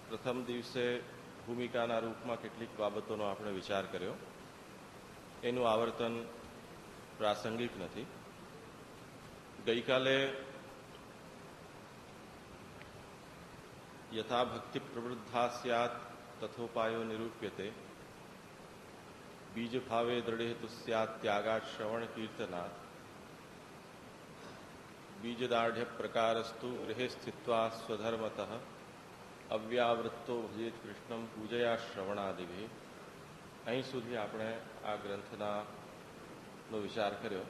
પ્રથમ દિવસે ભૂમિકાના રૂપમાં કેટલીક બાબતોનો આપણે વિચાર કર્યો. એનું આવર્તન પ્રાસંગિક નથી. ગઈકાલે યથા ભક્તિ પ્રવૃદ્ધા સ્યાત તથોપાયો નિરૂપ્યતે, બીજ ભાવે દ્રઢેતુ સ્યાત ત્યાગાત શ્રવણ કીર્તનાત, બીજદાઢ્ય પ્રકારસ્તુ ગૃહે સ્થિત્વા સ્વધર્મતઃ અવ્યાવૃત્તો ભજેત કૃષ્ણમ પૂજયા શ્રવણાદિભિ. અહીં સુધી આપણે આ ગ્રંથનો વિચાર કર્યો.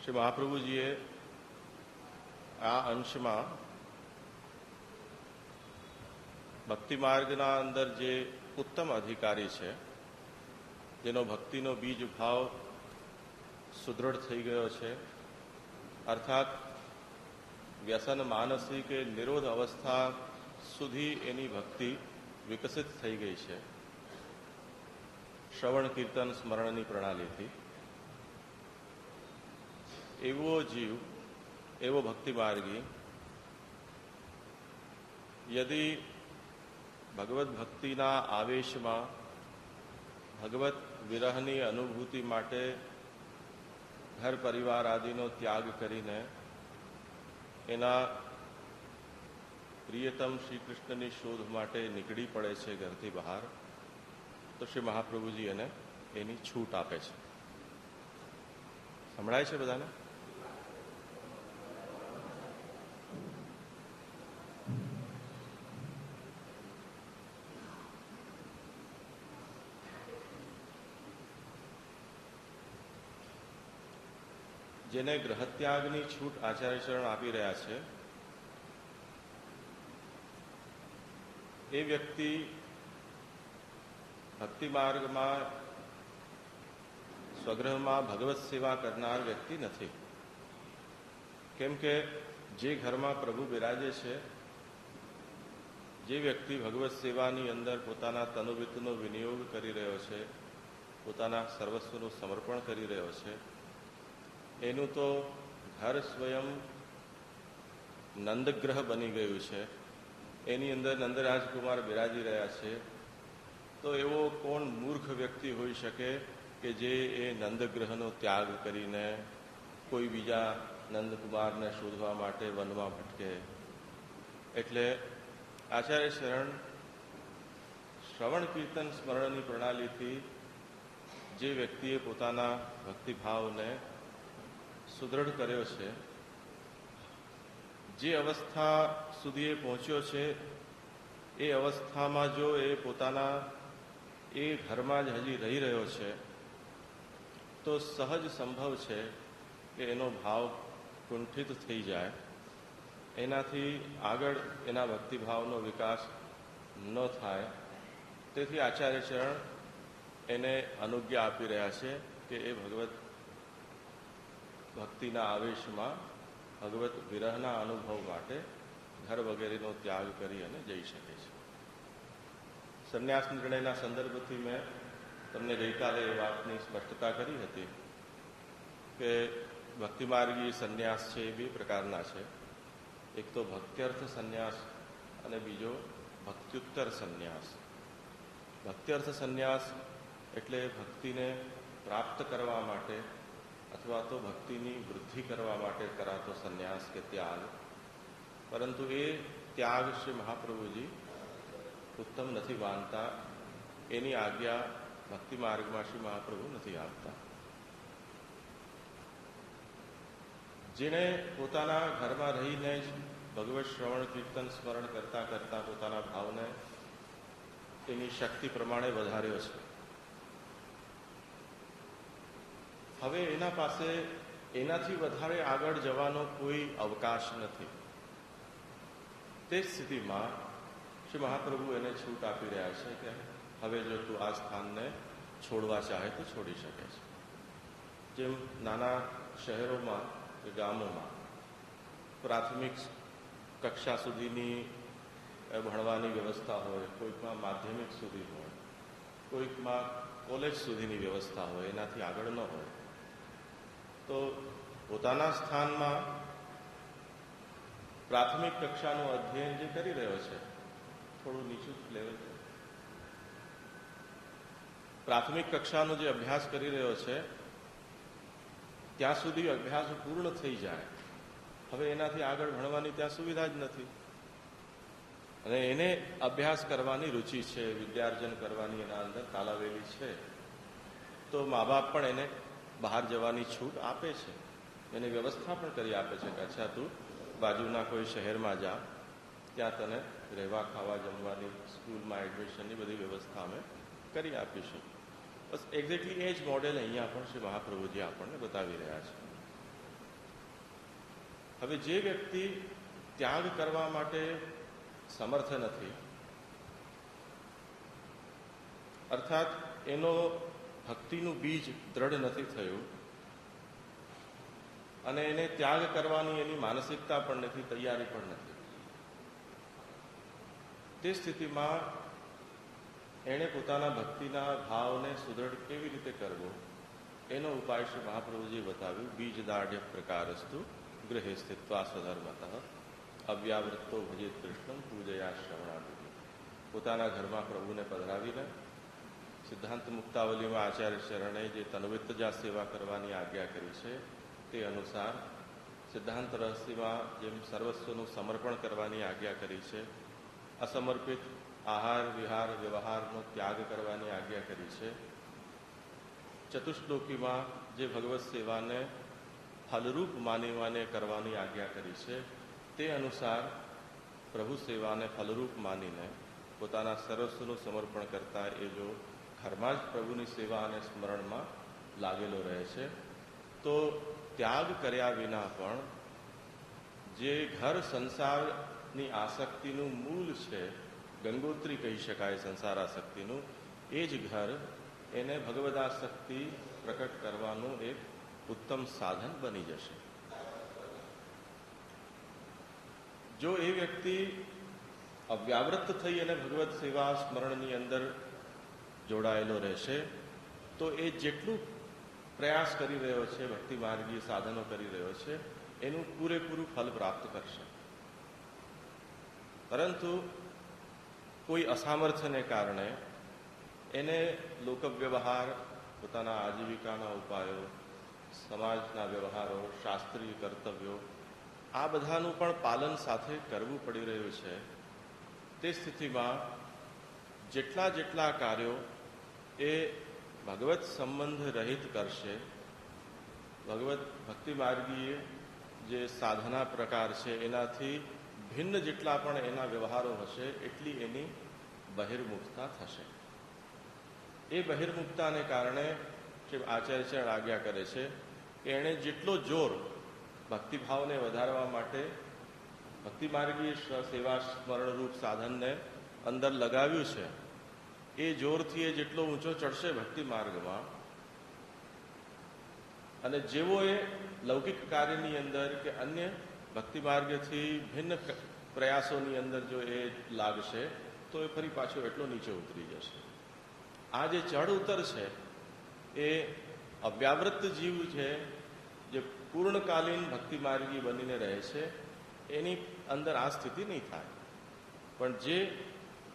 શ્રી મહાપ્રભુજીએ આ અંશમાં ભક્તિ માર્ગના અંદર જે ઉત્તમ અધિકારી છે, જેનો ભક્તિનો બીજ ભાવ સુદૃઢ થઈ ગયો છે, અર્થાત વ્યસન માનસી કે નિરોધ અવસ્થા સુધી એની ભક્તિ વિકસિત થઈ ગઈ છે શ્રવણ કીર્તન સ્મરણની પ્રણાલીથી, એવો જીવ, એવો ભક્તિ માર્ગી યદિ ભગવત ભક્તિના આવેશમાં ભગવત વિરહની અનુભૂતિ માટે ઘર પરિવાર આદિનો ત્યાગ કરીને એના પ્રિયતમ શ્રી કૃષ્ણની શોધ માટે નીકળી પડે છે ઘરથી બહાર, તો શ્રી મહાપ્રભુજી એને એની છૂટ આપે છે. સંભળાય છે બધાને? જેને ગ્રહત્યાગની છૂટ આચાર્યચરણ આપી રહ્યા છે, એ વ્યક્તિ ભક્તિ માર્ગમાં સ્વગ્રહમાં ભગવત સેવા કરનાર વ્યક્તિ નથી. કેમ કે જે ઘરમાં પ્રભુ બિરાજે છે, જે વ્યક્તિ ભગવત સેવાની અંદર પોતાના તનુવિત્તનો વિનિયોગ કરી રહ્યો છે, પોતાના સર્વસ્વનું સમર્પણ કરી રહ્યો છે, એનું તો ઘર સ્વયં નંદગ્રહ બની ગયું છે. એની અંદર નંદરાજકુમાર બિરાજી રહ્યા છે. તો એવો કોણ મૂર્ખ વ્યક્તિ હોઈ શકે કે જે એ નંદગ્રહનો ત્યાગ કરીને કોઈ બીજા નંદકુમારને શોધવા માટે વનમાં ભટકે? એટલે આચાર્ય શરણ શ્રવણ કીર્તન સ્મરણની પ્રણાલીથી જે વ્યક્તિએ પોતાના ભક્તિભાવને સુદૃઢ કર્યો છે, જે અવસ્થા સુધી એ પહોંચ્યો છે, એ અવસ્થામાં જો એ પોતાના એ ઘરમાં જ હજી રહી રહ્યો છે, તો સહજ સંભવ છે કે એનો ભાવ કુંઠિત થઈ જાય, એનાથી આગળ એના ભક્તિભાવનો વિકાસ ન થાય. તેથી આચાર્યચરણ એને અનુજ્ઞા આપી રહ્યા છે કે એ ભગવત ભક્તિના આવેશમાં ભગવત વિરહના અનુભવ માટે ઘર વગેરેનો ત્યાગ કરી અને જઈ શકે છે. સંન્યાસ નિર્ણયના સંદર્ભથી મેં તમને ગઈકાલે એ વાતની સ્પષ્ટતા કરી હતી કે ભક્તિમાર્ગી સંન્યાસ છે એ બે પ્રકારના છે. એક તો ભક્ત્યર્થ સંન્યાસ અને બીજો ભક્ત્યુત્તર સંન્યાસ. ભક્ત્યર્થ સંન્યાસ એટલે ભક્તિને પ્રાપ્ત કરવા માટે અથવા તો ભક્તિની વૃદ્ધિ કરવા માટે કરાતો સંન્યાસ કે ત્યાગ. પરંતુ એ ત્યાગ શ્રી મહાપ્રભુજી ઉત્તમ નથી માનતા. એની આજ્ઞા ભક્તિ માર્ગમાં શ્રી મહાપ્રભુ નથી આપતા. જેણે પોતાના ઘરમાં રહીને જ ભગવત શ્રવણ કીર્તન સ્મરણ કરતા કરતા પોતાના ભાવને એની શક્તિ પ્રમાણે વધાર્યો છે, હવે એના પાસે એનાથી વધારે આગળ જવાનો કોઈ અવકાશ નથી. તે સ્થિતિમાં શ્રી મહાપ્રભુ એને છૂટ આપી રહ્યા છે કે હવે જો તું આ સ્થાનને છોડવા ચાહે તો છોડી શકે છે. જેમ નાના શહેરોમાં કે ગામોમાં પ્રાથમિક કક્ષા સુધીની ભણવાની વ્યવસ્થા હોય, કોઈકમાં માધ્યમિક સુધી હોય, કોઈકમાં કોલેજ સુધીની વ્યવસ્થા હોય, એનાથી આગળ ન હોય, તો પોતાના સ્થાનમાં પ્રાથમિક કક્ષાનું અધ્યયન જે કરી રહ્યો છે, થોડું નીચું લેવલ, પ્રાથમિક કક્ષાનો જે અભ્યાસ કરી રહ્યો છે ત્યાં સુધી અભ્યાસ પૂર્ણ થઈ જાય, હવે એનાથી આગળ ભણવાની ત્યાં સુવિધા જ નથી, અને એને અભ્યાસ કરવાની રુચિ છે, વિદ્યાર્જન કરવાની એના અંદર તાલાવેલી છે, તો મા બાપ પણ એને બહાર જવાની છૂટ આપે છે, એને વ્યવસ્થા પણ કરી આપે છે કે અચ્છા તું બાજુના કોઈ શહેરમાં જા, ત્યાં તને રહેવા ખાવા જમવાની સ્કૂલમાં એડમિશનની બધી વ્યવસ્થા અમે કરી આપીશું. બસ એક્ઝેક્ટલી એ જ મોડેલ અહીંયા પણ શ્રી મહાપ્રભુજી આપણને બતાવી રહ્યા છે. હવે જે વ્યક્તિ ત્યાગ કરવા માટે સમર્થ નથી, અર્થાત એનો ભક્તિનું બીજ દ્રઢ નથી થયું અને એને ત્યાગ કરવાની એની માનસિકતા પણ નથી, તૈયારી પણ નથી, તે સ્થિતિમાં એણે પોતાના ભક્તિના ભાવને સુદૃઢ કેવી રીતે કરવો એનો ઉપાય શ્રી મહાપ્રભુજી બતાવ્યું. બીજ દાઢ્ય પ્રકારસ્તુ ગૃહે સ્થિત્વા સ્વધર્મતઃ અવ્યાવૃત્તો ભજેત કૃષ્ણમ પૂજયા શ્રવણાદિ. પોતાના ઘરમાં પ્રભુને પધરાવીને સિદ્ધાંત મુક્તાવલીમાં આચાર્ય શરણે જે તન્વિતજા સેવા કરવાની આજ્ઞા કરી છે તે અનુસાર સિદ્ધાંત રહસ્યમાં જેમ સર્વસ્વનું સમર્પણ કરવાની આજ્ઞા કરી છે, અસમર્પિત આહાર વિહાર વ્યવહારનો ત્યાગ કરવાની આજ્ઞા કરી છે, ચતુશ્લોકીમાં જે ભગવત સેવાને ફલરૂપ માનીને કરવાની આજ્ઞા કરી છે, તે અનુસાર પ્રભુ સેવાને ફલરૂપ માનીને પોતાના સર્વસ્વનું સમર્પણ કરતા એ જો ઘરમાં જ પ્રભુની સેવા અને સ્મરણમાં લાગેલો રહે છે, તો ત્યાગ કર્યા વિના પણ જે ઘર સંસારની આસક્તિનું મૂળ છે, ગંગોત્રી કહી શકાય સંસાર આસક્તિનું, એ જ ઘર એને ભગવદાસક્તિ પ્રકટ કરવાનું એક ઉત્તમ સાધન બની જશે. જો એ વ્યક્તિ અવ્યાવૃત્ત થઈ અને ભગવત સેવા સ્મરણની અંદર જોડાયેલો રહેશે, તો એ જેટલું પ્રયાસ કરી રહ્યો છે, ભક્તિ માર્ગીય સાધનો કરી રહ્યો છે, એનું પૂરેપૂરું ફલ પ્રાપ્ત કરશે. પરંતુ કોઈ અસામર્થ્યને કારણે એને લોકવ્યવહાર, પોતાના આજીવિકાના ઉપાયો, સમાજના વ્યવહારો, શાસ્ત્રીય કર્તવ્યો, આ બધાનું પણ પાલન સાથે કરવું પડી રહ્યું છે. તે સ્થિતિમાં જેટલા જેટલા કાર્યો એ ભગવત સંબંધ રહિત કરશે, ભગવત ભક્તિ માર્ગીય જે સાધના પ્રકાર છે એનાથી ભિન્ન જેટલા પણ એના વ્યવહારો હશે, એટલી એની બહિર્મુખતા થશે. એ બહિર્મુખતાને કારણે શ્રી આચાર્ય આજ્ઞા કરે છે કે એણે જેટલો જોર ભક્તિભાવને વધારવા માટે ભક્તિ માર્ગીય સેવા સ્મરણરૂપ સાધનને અંદર લગાવ્યું છે, એ જોરથી એ જેટલો ઊંચો ચડશે ભક્તિ માર્ગમાં, અને જેવો એ લૌકિક કાર્યની અંદર કે અન્ય ભક્તિ માર્ગથી ભિન્ન પ્રયાસોની અંદર જો એ લાગશે, તો એ ફરી પાછો એટલો નીચે ઉતરી જશે. આ જે ચઢ ઉતર છે એ અવ્યાવૃત્ત જીવ છે, જે પૂર્ણકાલીન ભક્તિ માર્ગી બનીને રહે છે, એની અંદર આ સ્થિતિ નહીં થાય. પણ જે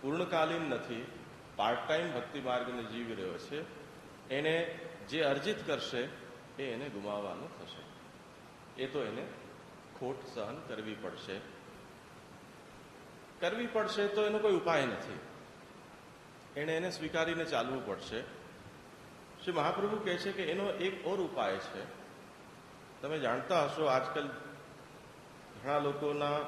પૂર્ણકાલીન નથી, પાર્ટ ટાઈમ ભક્તિ માર્ગને જીવી રહ્યો છે, એને જે અર્જિત કરશે એ એને ગુમાવવાનું થશે. એ તો એને ખોટ સહન કરવી પડશે. તો એનો કોઈ ઉપાય નથી, એને સ્વીકારીને ચાલવું પડશે. શ્રી મહાપ્રભુ કહે છે કે એનો એક ઓર ઉપાય છે. તમે જાણતા હશો, આજકાલ ઘણા લોકોના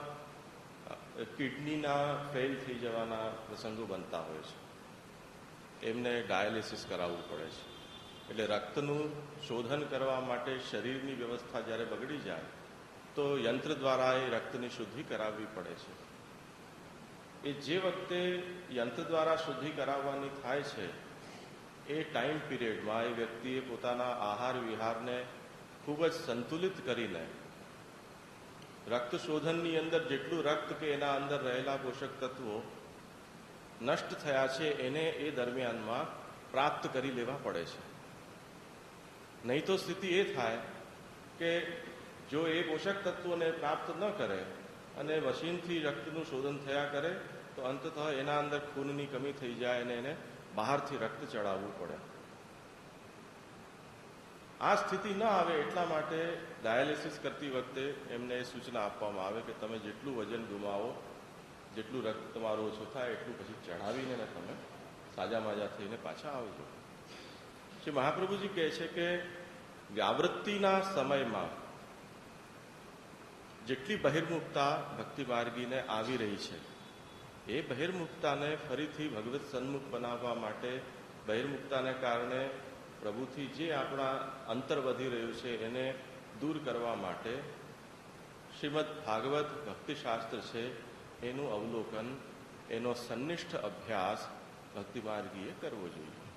કિડનીના ફેલ થઈ જવાના પ્રસંગો બનતા હોય છે, એમને ડાયાલિસિસ કરાવવું પડે છે. એટલે રક્તનું શોધન કરવા માટે શરીરની વ્યવસ્થા જ્યારે બગડી જાય તો યંત્ર દ્વારા એ રક્તની શુદ્ધિ કરાવવી પડે છે. એ જે વખતે યંત્ર દ્વારા શુદ્ધિ કરાવવાની થાય છે, એ ટાઈમ પીરિયડમાં એ વ્યક્તિએ પોતાના આહાર વિહારને ખૂબ જ સંતુલિત કરીને રક્ત શોધનની અંદર જેટલું રક્ત કે એના અંદર રહેલા પોષક તત્વો નષ્ટ થયા છે એને એ દરમિયાનમાં પ્રાપ્ત કરી લેવા પડે છે. નહીં તો સ્થિતિ એ થાય કે જો એ પોષક તત્વોને પ્રાપ્ત ન કરે અને મશીનથી રક્તનું શોધન થયા કરે તો અંતતઃ એના અંદર ખૂનની કમી થઈ જાય અને એને બહારથી રક્ત ચડાવવું પડે. આ સ્થિતિ ન આવે એટલા માટે ડાયાલિસિસ કરતી વખતે એમને એ સૂચના આપવામાં આવે કે તમે જેટલું વજન ગુમાવો, જેટલું રક્ત તમારું ઓછું થાય એટલું પછી ચઢાવીને તમે સાજા માજા થઈને પાછા આવજો. શ્રી મહાપ્રભુજી કહે છે કે વ્યાવૃત્તિના સમયમાં જેટલી બહિર્મુખતા ભક્તિ માર્ગીને આવી રહી છે એ બહિર્મુખતાને ફરીથી ભગવત સન્મુખ બનાવવા માટે, બહિર્મુખતાને કારણે પ્રભુથી જે આપણા અંતર વધી રહ્યું છે એને દૂર કરવા માટે શ્રીમદ ભાગવત ભક્તિશાસ્ત્ર છે એનું અવલોકન, એનો સન્નિષ્ઠ અભ્યાસ ભક્તિ માર્ગીએ કરવો જોઈએ.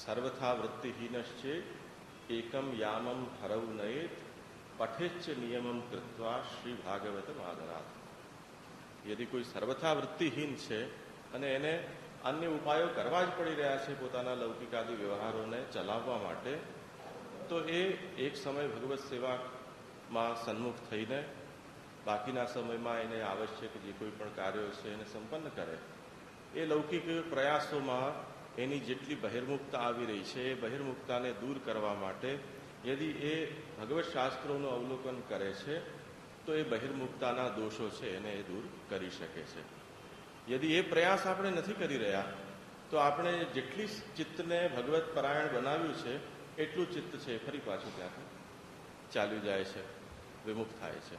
સર્વથા વૃત્તિહીનશ્ચે એકમ યામમ હરવ નયેત પઠેચ્ચ નિયમમ કૃત્વા શ્રી ભાગવત માદરાત. યદિ કોઈ સર્વથા વૃત્તિહીન છે અને એને અન્ય ઉપાયો કરવા જ પડી રહ્યા છે પોતાના લૌકિકાદી વ્યવહારોને ચલાવવા માટે, તો એ એક સમય ભગવત સેવામાં સન્મુખ થઈને બાકીના સમયમાં એને આવશ્યક જે કોઈ પણ કાર્યો છે એને સંપન્ન કરે. એ લૌકિક પ્રયાસોમાં એની જેટલી બહિર્મુખતા આવી રહી છે એ બહિર્મુખતાને દૂર કરવા માટે યદિ એ ભગવત શાસ્ત્રોનું અવલોકન કરે છે તો એ બહિર્મુખતાના દોષો છે એને એ દૂર કરી શકે છે. યદિ એ પ્રયાસ આપણે નથી કરી રહ્યા તો આપણે જેટલી ચિત્તને ભગવત પરાયણ બનાવ્યું છે એટલું ચિત્ત છે ફરી પાછું ત્યાંથી ચાલ્યું જાય છે, વિમુખ થાય છે.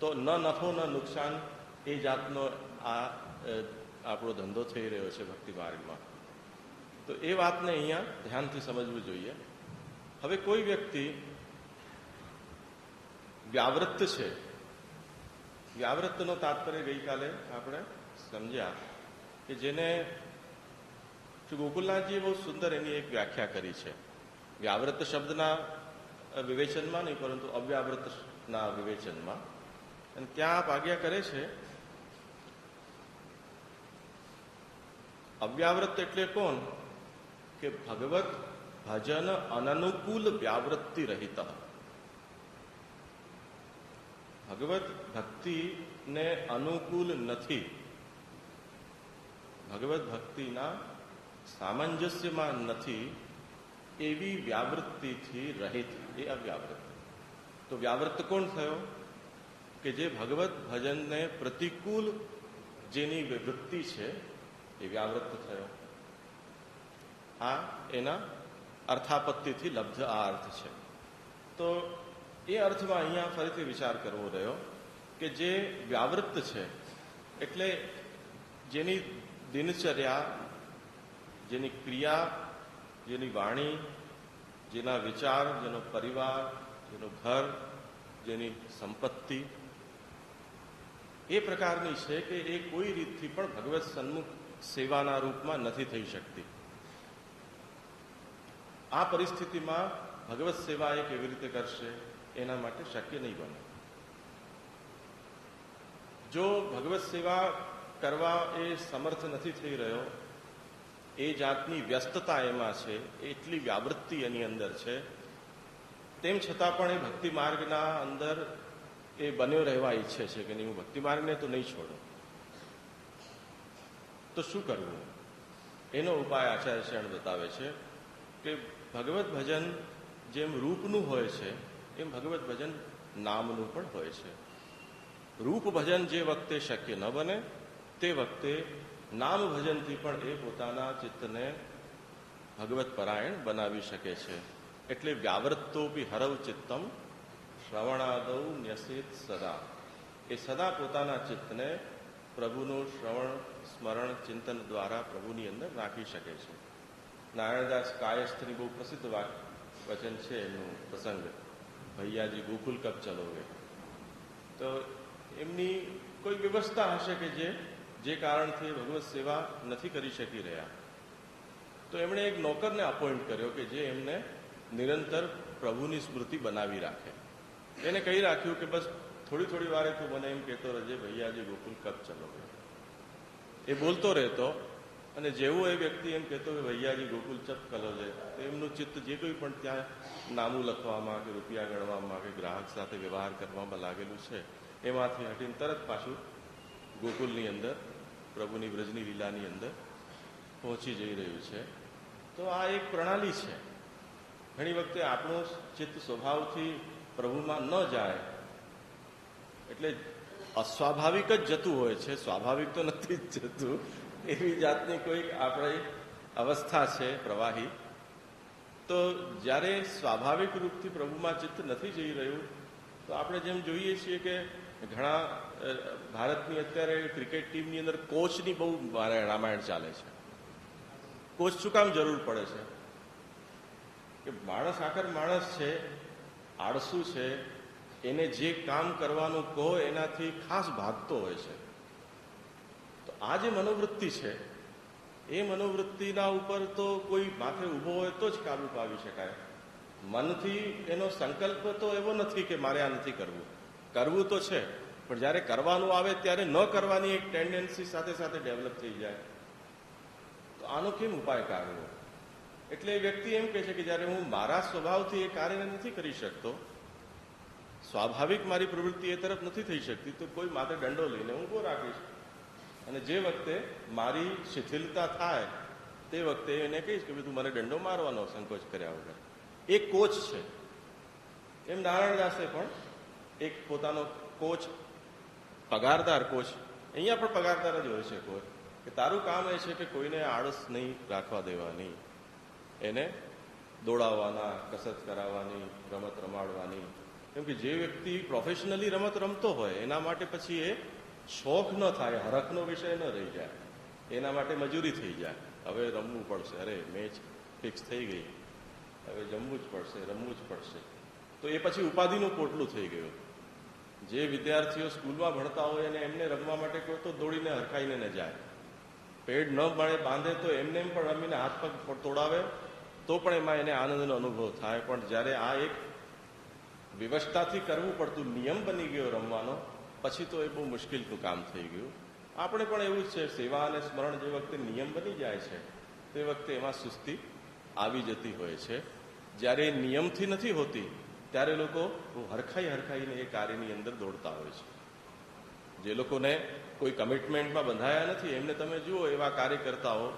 તો ન નફો ન નુકસાન એ જાતનો આ આપણો ધંધો થઈ રહ્યો છે ભક્તિ માર્ગમાં. તો એ વાતને અહીંયા ધ્યાનથી સમજવું જોઈએ. હવે કોઈ વ્યક્તિ વ્યાવૃત્ત છે, વ્યાવૃત્તનો તાત્પર્ય ગઈકાલે આપણે સમજ્યા કે જેને શ્રી ગોકુલનાથજીએ બહુ સુંદર એની એક વ્યાખ્યા કરી છે. વ્યાવૃત્ત શબ્દના વિવેચનમાં નહીં પરંતુ અવ્યાવૃત્તના વિવેચનમાં. અને ત્યાં આપ આજ્ઞા કરે છે અવ્યાવૃત્ત એટલે કોણ? કે ભગવત ભજન અનનુકૂલ વ્યાવૃત્તિ રહિત. ભગવત ભક્તિને અનુકૂલ નથી, ભગવત ભક્તિના સામંજસ્યમાં નથી એવી વ્યાવૃત્તિથી રહિત, એ અવ્યાવૃત્ત. તો વ્યાવૃત્ત કોણ થયો? કે જે ભગવત ભજનને પ્રતિકૂળ જેની વૃત્તિ છે એ વ્યાવૃત્ત થયો. આ એના અર્થાપત્તિથી લબ્ધ આ અર્થ છે. તો એ અર્થમાં અહીંયા ફરીથી વિચાર કરવો રહ્યો કે જે વ્યાવૃત્ત છે એટલે જેની દિનચર્યા, જેની ક્રિયા, જેની વાણી, જેના વિચાર, જેનો પરિવાર, જેનું ઘર, જેની સંપત્તિ એ પ્રકારની છે કે એ કોઈ રીતથી પણ ભગવત સન્મુખ સેવાના રૂપમાં નથી થઈ શકતી. આ પરિસ્થિતિમાં ભગવત સેવા એ કેવી રીતે કરશે? એના માટે શક્ય નહીં બને. જો ભગવત સેવા કરવા એ સમર્થ નથી થઈ રહ્યો, એ જાતની વ્યસ્તતા એમાં છે, એટલી વ્યાવૃત્તિ એની અંદર છે, તેમ છતાં પણ એ ભક્તિ માર્ગના અંદર એ બન્યો રહેવા ઈચ્છે છે કે નહીં, હું ભક્તિ માર્ગને તો નહીં છોડું. તો શું કરવું? એનો ઉપાય આચાર્ય શરણ બતાવે છે કે ભગવત ભજન જેમ રૂપનું હોય છે એમ ભગવત ભજન નામનું પણ હોય છે. રૂપ ભજન જે વખતે શક્ય ન બને તે વખતે નામ ભજનથી પણ એ પોતાના ચિત્તને ભગવત પરાયણ બનાવી શકે છે. એટલે વ્યાવૃત્તોપી હરવ ચિત્તમ શ્રવણાદૌ ન્યસેત સદા. એ સદા પોતાના ચિત્તને પ્રભુનું શ્રવણ, સ્મરણ, ચિંતન દ્વારા પ્રભુની અંદર રાખી શકે છે. નારાયણદાસ કાયસ્થની બહુ પ્રસિદ્ધ વચન છે એનું પ્રસંગ, ભૈયાજી ગોકુલ કબ ચલોગે. તો એમની કોઈ વ્યવસ્થા હશે કે જે કારણથી ભગવત સેવા નથી કરી શકી રહ્યા. તો એમણે એક નોકરને અપોઇન્ટ કર્યો કે જે એમને નિરંતર પ્રભુની સ્મૃતિ બનાવી રાખે. એને કહી રાખ્યું કે બસ થોડી થોડી વારે તું મને એમ કહેતો રહેજે ભૈયાજી ગોકુલ કબ ચલોગે. એ બોલતો રહેતો અને જેવું એ વ્યક્તિ એમ કહેતો કે ભૈયાજી ગોકુલ ચપ કલોજે, તો એમનું ચિત્ત જે કોઈ પણ ત્યાં નામું લખવામાં કે રૂપિયા ગણવામાં કે ગ્રાહક સાથે વ્યવહાર કરવામાં લાગેલું છે એમાંથી હટીને તરત પાછું ગોકુલની અંદર પ્રભુની વ્રજની લીલાની અંદર પહોંચી જઈ રહ્યું છે. તો આ એક પ્રણાલી છે. ઘણી વખતે આપણું ચિત્ત સ્વભાવથી પ્રભુમાં ન જાય એટલે અસ્વાભાવિક જ જતું હોય છે, સ્વાભાવિક તો નથી જ જતું. એવી જાતની કોઈક આપણી અવસ્થા છે પ્રવાહી. તો જ્યારે સ્વાભાવિક રૂપથી પ્રભુમાં ચિત્ત નથી જઈ રહ્યું તો આપણે જેમ જોઈએ છીએ કે ઘણા ભારતની અત્યારે ક્રિકેટ ટીમની અંદર કોચની બહુ રામાયણ ચાલે છે. કોચ શું કામ જરૂર પડે છે? કે માણસ આખર માણસ છે, આળસુ છે, એને જે કામ કરવાનું કહો એનાથી ખાસ ભાગતો હોય છે. તો આ જે મનોવૃત્તિ છે એ મનોવૃત્તિના ઉપર તો કોઈ માથે ઊભો હોય તો જ કાબુ પાવી શકાય. મનથી એનો સંકલ્પ તો એવો નથી કે મારે આ નથી કરવું. કરવું તો છે, પણ જ્યારે કરવાનું આવે ત્યારે ન કરવાની એક ટેન્ડન્સી સાથે સાથે ડેવલપ થઈ જાય. તો આનો કેમ ઉપાય કાઢવો? એટલે એ વ્યક્તિ એમ કહે છે કે જ્યારે હું મારા સ્વભાવથી એ કાર્યને નથી કરી શકતો, સ્વાભાવિક મારી પ્રવૃત્તિ એ તરફ નથી થઈ શકતી, તો કોઈ માથે દંડો લઈને હું ઊભો રાખીશ. અને જે વખતે મારી શિથિલતા થાય તે વખતે એને કહીશ કે તું મને દંડો મારવાનો સંકોચ કર્યા વગર. એક કોચ છે. એમ નારાયણદાસે પણ એક પોતાનો કોચ, પગારદાર કોચ, અહીંયા પણ પગારદાર જ હોય છે કોચ, કે તારું કામ એ છે કે કોઈને આળસ નહીં રાખવા દેવાની, એને દોડાવવાના, કસરત કરાવવાની, રમત રમાડવાની. કેમ કે જે વ્યક્તિ પ્રોફેશનલી રમત રમતો હોય એના માટે પછી એ શોખ ન થાય, હરખનો વિષય ન રહી જાય, એના માટે મજૂરી થઈ જાય. હવે રમવું પડશે, અરે મેચ ફિક્સ થઈ ગઈ, હવે જમવું જ પડશે, રમવું જ પડશે. તો એ પછી ઉપાધિનું પોટલું થઈ ગયું. જે વિદ્યાર્થીઓ સ્કૂલમાં ભણતા હોય અને એમને રમવા માટે કોઈ તો દોડીને હરખાઈને ન જાય, પેડ ન મળે બાંધે તો એમને એમ પણ રમીને હાથ પગ તોડાવે તો પણ એમાં એને આનંદનો અનુભવ થાય. પણ જ્યારે આ એક વ્યવસ્થાથી કરવું પડતું નિયમ બની ગયો રમવાનો, પછી તો એ બહુ મુશ્કેલનું કામ થઈ ગયું. આપણે પણ એવું જ છે, સેવા અને સ્મરણ જે વખતે નિયમ બની જાય છે તે વખતે એમાં સુસ્તી આવી જતી હોય છે. જ્યારે એ નિયમથી નથી હોતી ત્યારે લોકો હરખાઈને એ કાર્યની અંદર દોડતા હોય છે. જે લોકોને કોઈ કમિટમેન્ટમાં બંધાયા નથી એમને તમે જુઓ, એવા કાર્યકર્તાઓ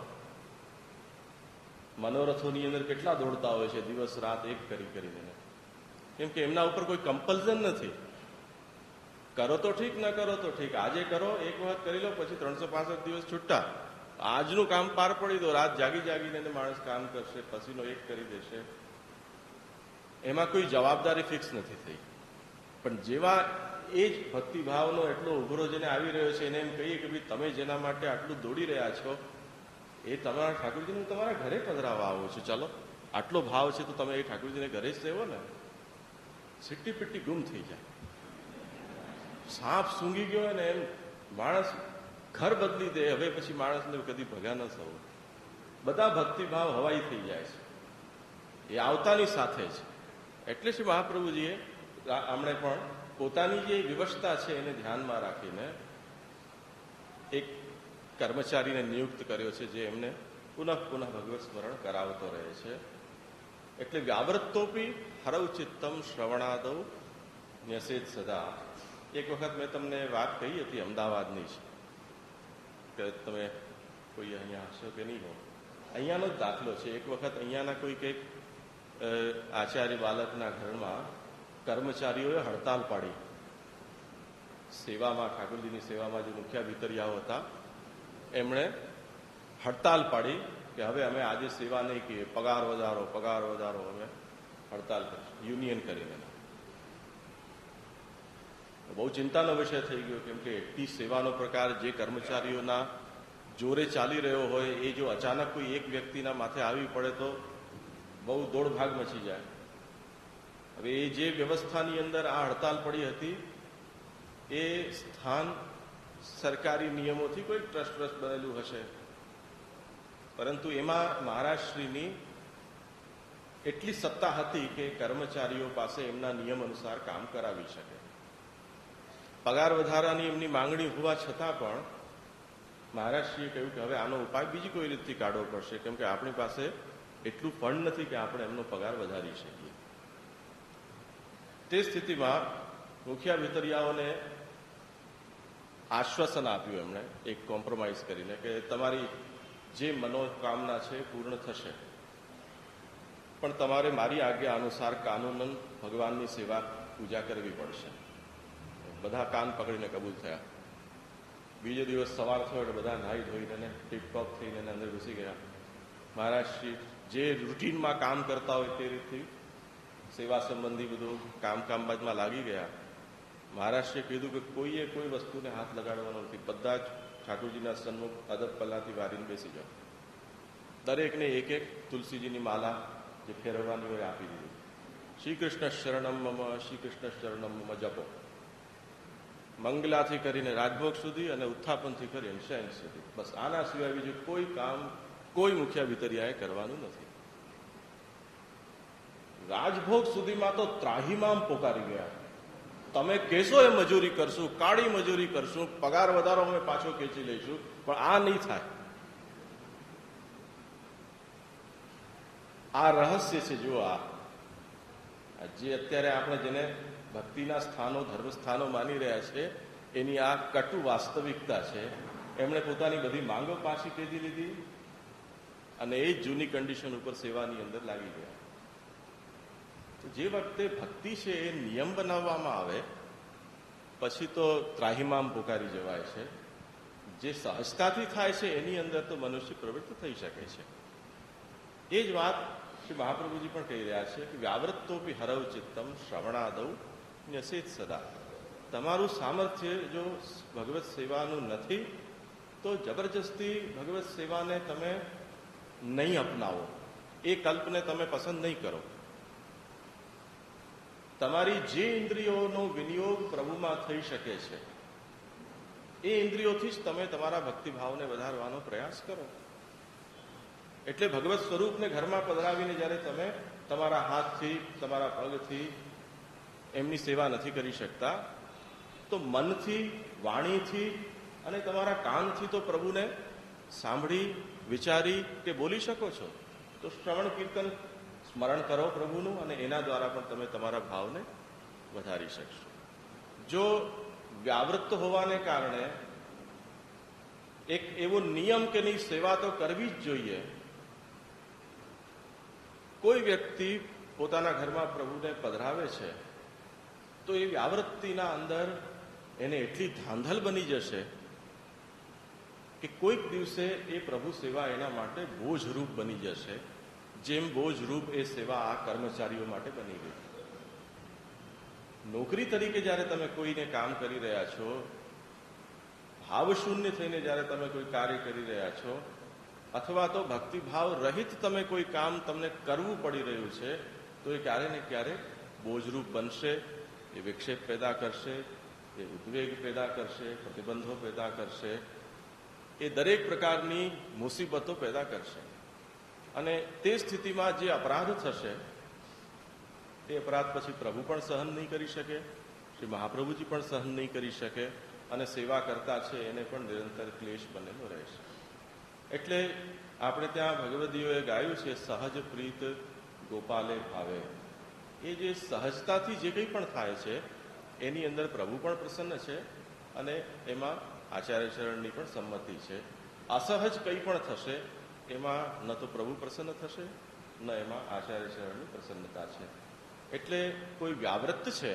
મનોરથોની અંદર કેટલા દોડતા હોય છે, દિવસ રાત એક કરીને. કેમ કે એમના ઉપર કોઈ કમ્પલ્ઝન નથી. કરો તો ઠીક, ન કરો તો ઠીક. આજે કરો, એક વખત કરી લો, પછી 365 દિવસ છૂટા. આજનું કામ પાર પડી દો, રાત જાગીને માણસ કામ કરશે, પછીનો એક કરી દેશે. એમાં કોઈ જવાબદારી ફિક્સ નથી થઈ. પણ જેવા એ જ ભક્તિભાવનો એટલો ઉભરો જેને આવી રહ્યો છે એને એમ કહીએ કે ભાઈ તમે જેના માટે આટલું દોડી રહ્યા છો એ તમારા ઠાકોરજીને તમારા ઘરે પધરાવવા આવો છો, ચાલો આટલો ભાવ છે તો તમે એ ઠાકોરજીને ઘરે જ રહેવો ને. સિટ્ટી પીટ્ટી ગુમ થઈ જાય, સાપ સૂંઘી ગયો હોય ને એમ માણસ ઘર બદલી દે. હવે પછી માણસને કદી ભગા ન થવું. બધા ભક્તિભાવ હવાઈ થઈ જાય છે એ આવતાની સાથે જ. એટલે શ્રી મહાપ્રભુજીએ આમણે પણ પોતાની જે વ્યવસ્થા છે એને ધ્યાનમાં રાખીને એક કર્મચારીને નિયુક્ત કર્યો છે જે એમને પુનઃ ભગવત સ્મરણ કરાવતો રહે છે. એટલે વ્યાવૃત્તોપી હરવ ચિત્તમ શ્રવણાદૌ ન્યસેત સદા. એક વખત મેં તમને વાત કહી હતી અમદાવાદની જ, કે તમે કોઈ અહીંયા હશો કે નહીં હો. અહીંયાનો જ દાખલો છે. એક વખત અહીંયાના કોઈ કંઈક આચાર્ય બાલકના ઘરમાં કર્મચારીઓએ હડતાલ પાડી. સેવામાં, ઠાકોરજીની સેવામાં જે મુખ્ય ભીતરિયાઓ હતા એમણે હડતાલ પાડી કે હવે અમે આજે સેવા નહીં કહીએ, પગાર વધારો અમે હડતાલ કરીશું, યુનિયન કરીને. બહુ ચિંતાનો વિષય થઈ ગયો. કેમ કે એટલી સેવાનો પ્રકાર જે કર્મચારીઓના જોરે ચાલી રહ્યો હોય એ જો અચાનક કોઈ એક વ્યક્તિના માથે આવી પડે તો બહુ દોડભાગ મચી જાય. હવે એ જે વ્યવસ્થાની અંદર આ હડતાલ પડી હતી એ સ્થાન સરકારી નિયમોથી કોઈ ટ્રસ્ટ બનેલું હશે, પરંતુ એમાં મહારાજશ્રીની એટલી સત્તા હતી કે કર્મચારીઓ પાસે એમના નિયમ અનુસાર કામ કરાવી શકે. પગાર વધારાની એમની માંગણી હોવા છતાં પણ મહારાજશ્રીએ કહ્યું કે હવે આનો ઉપાય બીજી કોઈ રીતથી કાઢવો પડશે, કેમ કે આપણી પાસે એટલું ફંડ નથી કે આપણે એમનો પગાર વધારી શકીએ. તે સ્થિતિમાં મુખ્ય ભીતરિયાઓને આશ્વાસન આપ્યું એમણે એક કોમ્પ્રોમાઇઝ કરીને કે તમારી જે મનોકામના છે એ પૂર્ણ થશે, પણ તમારે મારી આજ્ઞા અનુસાર કાનૂનન ભગવાનની સેવા પૂજા કરવી પડશે. બધા કાન પકડીને કબૂલ થયા. બીજો દિવસ સવાર થયો એટલે બધા નાહી ધોઈને ટીપટોપ થઈને અંદર ઘૂસી ગયા. મહારાજશ્રી જે રૂટીનમાં કામ કરતા હોય તે રીતથી સેવા સંબંધી બધું કામકાજમાં લાગી ગયા. મહારાજશ્રીએ કીધું કે કોઈએ કોઈ વસ્તુને હાથ લગાડવાનો નથી, બધા જ ઠાકોરજીના સન્મુખ અદબ પલ્લાથી વારીને બેસી જાઓ. દરેકને એક એક તુલસીજીની માલા જે ફેરવવાની હોય આપી દીધી. શ્રી કૃષ્ણ શરણમ મમ, શ્રી કૃષ્ણ શરણમ મમ જપો. મંગલાથી કરીને રાજભોગ સુધી અને ઉત્થાપનથી કરીને શયન સુધી, બસ આના સિવાય બીજું કોઈ કામ કોઈ મુખ્ય વિતરિયાએ કરવાનું નથી. રાજભોગ સુધીમાં તો ત્રાહીમામ પોકારી ગયા. તમે કહેશો એ મજૂરી કરશું, કાળી મજૂરી કરશું, પગાર વધારો અમે પાછો ખેંચી લઈશું, પણ આ નહીં થાય. આ રહસ્ય છે. જો આ જે અત્યારે આપણે જેને ભક્તિના સ્થાનો ધર્મસ્થાનો માની રહ્યા છે એની આ કટુ વાસ્તવિકતા છે. એમણે પોતાની બધી માંગો પાછી ખેંચી લીધી અને એ જ જૂની કન્ડિશન ઉપર સેવાની અંદર લાગી ગયા. જે વખતે ભક્તિ છે એ નિયમ બનાવવામાં આવે પછી તો ત્રાહિમામ પુકારી જવાય છે. જે સહજતાથી થાય છે એની અંદર તો મનુષ્ય પ્રવૃત્ત થઈ શકે છે. એ જ વાત શ્રી મહાપ્રભુજી પણ કહી રહ્યા છે કે વ્યાવૃત્તોપી હરવ ચિત્તમ શ્રવણાદૌ ન્યસેત સદા. તમારું સામર્થ્ય જો ભગવત સેવાનું નથી તો જબરજસ્તી ભગવત સેવાને તમે નહીં અપનાવો, એ કલ્પને તમે પસંદ નહીં કરો. તમારી જે ઇન્દ્રિયોનો વિનિયોગ પ્રભુમાં થઈ શકે છે એ ઇન્દ્રિયોથી જ તમે તમારા ભક્તિભાવને વધારવાનો પ્રયાસ કરો. એટલે ભગવત સ્વરૂપને ઘરમાં પધરાવીને જ્યારે તમે તમારા હાથથી તમારા પગથી એમની સેવા નથી કરી શકતા તો મનથી, વાણીથી અને તમારા કાનથી તો પ્રભુને સાંભળી વિચારી કે બોલી શકો છો. તો શ્રવણ કીર્તન સ્મરણ કરો પ્રભુનું અને એના દ્વારા પણ તમે તમારા ભાવને વધારી શકશો. જો વ્યાવૃત્ત હોવાને કારણે એક એવો નિયમ કે નહીં સેવા તો કરવી જ જોઈએ, કોઈ વ્યક્તિ પોતાના ઘરમાં પ્રભુને પધરાવે છે તો એ વ્યાવૃત્તિના અંદર એને એટલી ધાંધલ બની જશે કે કોઈક દિવસે એ પ્રભુ સેવા એના માટે બોજરૂપ બની જશે, જેમ બોજરૂપ એ સેવા આ કર્મચારીઓ માટે બની ગઈ. નોકરી તરીકે જ્યારે તમે કોઈને કામ કરી રહ્યા છો, ભાવશૂન્ય થઈને જ્યારે તમે કોઈ કાર્ય કરી રહ્યા છો, અથવા તો ભક્તિભાવ રહિત તમે કોઈ કામ તમને કરવું પડી રહ્યું છે તો એ ક્યારે ને ક્યારે બોજરૂપ બનશે. એ વિક્ષેપ પેદા કરશે, એ ઉદ્વેગ પેદા કરશે, પ્રતિબંધો પેદા કરશે, એ દરેક પ્રકારની મુસીબતો પેદા કરશે. અને તે સ્થિતિમાં જે અપરાધ થશે એ અપરાધ પછી પ્રભુ પણ સહન નહીં કરી શકે, શ્રી મહાપ્રભુજી પણ સહન નહીં કરી શકે અને સેવા કરતા છે એને પણ નિરંતર ક્લેશ બનેલો રહેશે. એટલે આપણે ત્યાં ભગવદીઓએ ગાયું છે સહજ પ્રીત ગોપાલે ભાવે. એ જે સહજતાથી જે કંઈ પણ થાય છે એની અંદર પ્રભુ પણ પ્રસન્ન છે અને એમાં આચાર્ય ચરણની પણ સંમતિ છે. અસહજ કંઈ પણ થશે એમાં ન તો પ્રભુ પ્રસન્ન થશે ન એમાં આચાર્ય ચરણની પ્રસન્નતા છે. એટલે કોઈ વ્યાવૃત્ત છે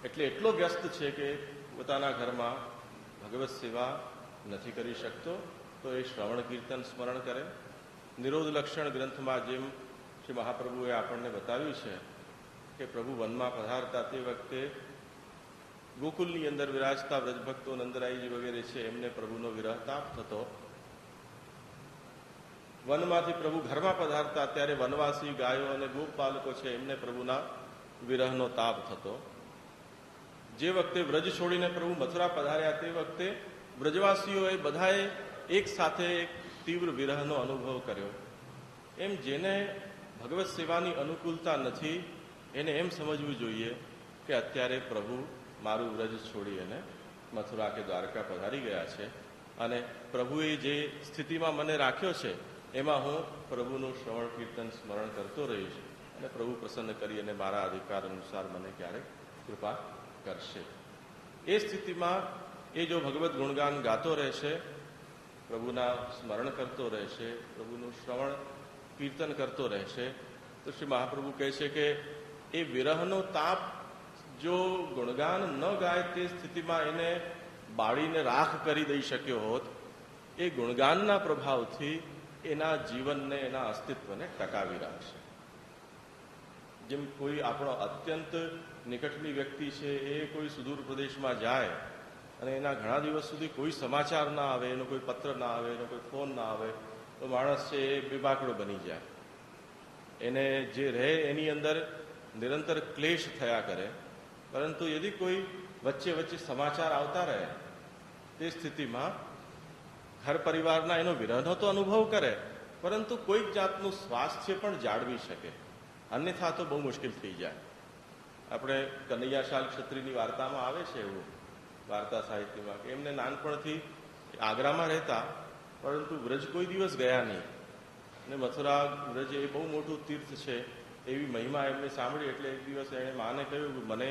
એટલે એટલો વ્યસ્ત છે કે પોતાના ઘરમાં ભગવત સેવા નથી કરી શકતો તો એ શ્રવણ કીર્તન સ્મરણ કરે. નિરોધ લક્ષણ ગ્રંથમાં જેમ શ્રી મહાપ્રભુએ આપણને બતાવ્યું છે કે પ્રભુ વનમાં પધારતા તે વખતે ગોકુલની અંદર વિરાજતા વ્રજભક્તો નંદરાયજી વગેરે છે એમને પ્રભુનો વિરહ તાપ થતો. વનમાંથી પ્રભુ ઘરમાં પધારતા ત્યારે વનવાસી ગાયો અને ગોપાલકો છે એમને પ્રભુના વિરહનો તાપ થતો. જે વખતે વ્રજ છોડીને પ્રભુ મથુરા પધાર્યા તે વખતે વ્રજવાસીઓએ બધાએ એક સાથે એક તીવ્ર વિરહનો અનુભવ કર્યો. એમ જેને ભગવત સેવાની અનુકૂળતા નથી એને એમ સમજવું જોઈએ કે અત્યારે પ્રભુ મારું વ્રજ છોડી અને મથુરા કે દ્વારકા પધારી ગયા છે અને પ્રભુએ જે સ્થિતિમાં મને રાખ્યો છે એમાં હું પ્રભુનું શ્રવણ કીર્તન સ્મરણ કરતો રહીશ અને પ્રભુ પ્રસન્ન કરી અને મારા અધિકાર અનુસાર મને ક્યારેક કૃપા કરશે. એ સ્થિતિમાં એ જો ભગવદ્ ગુણગાન ગાતો રહેશે, પ્રભુના સ્મરણ કરતો રહેશે, પ્રભુનું શ્રવણ કીર્તન કરતો રહેશે, તો શ્રી મહાપ્રભુ કહે છે કે એ વિરહનો તાપ જો ગુણગાન ન ગાય તે સ્થિતિમાં એને બાળીને રાખ કરી દઈ શક્યો હોત, એ ગુણગાનના પ્રભાવથી એના જીવનને, એના અસ્તિત્વને ટકાવી રાખશે. જેમ કોઈ આપણો અત્યંત નિકટની વ્યક્તિ છે, એ કોઈ સુદૂર પ્રદેશમાં જાય અને એના ઘણા દિવસ સુધી કોઈ સમાચાર ના આવે, એનો કોઈ પત્ર ના આવે, એનો કોઈ ફોન ના આવે, તો માણસ છે એ બેબાકડો બની જાય. એને જે રહે એની અંદર નિરંતર ક્લેશ થયા કરે. પરંતુ યદિ કોઈ વચ્ચે વચ્ચે સમાચાર આવતા રહે, તે સ્થિતિમાં ઘર પરિવારના એનો વિરહનો તો અનુભવ કરે, પરંતુ કોઈક જાતનું સ્વાસ્થ્ય પણ જાળવી શકે. અન્યથા તો બહુ મુશ્કેલ થઈ જાય. આપણે કનૈયાશાલ ક્ષત્રિયની વાર્તામાં આવે છે એવું, વાર્તા સાહિત્યમાં, કે એમને નાનપણથી આગ્રામાં રહેતા, પરંતુ વ્રજ કોઈ દિવસ ગયા નહીં. અને મથુરા વ્રજ એ બહુ મોટું તીર્થ છે, એવી મહિમા એમને સાંભળી. એટલે એક દિવસ એણે માને કહ્યું કે મને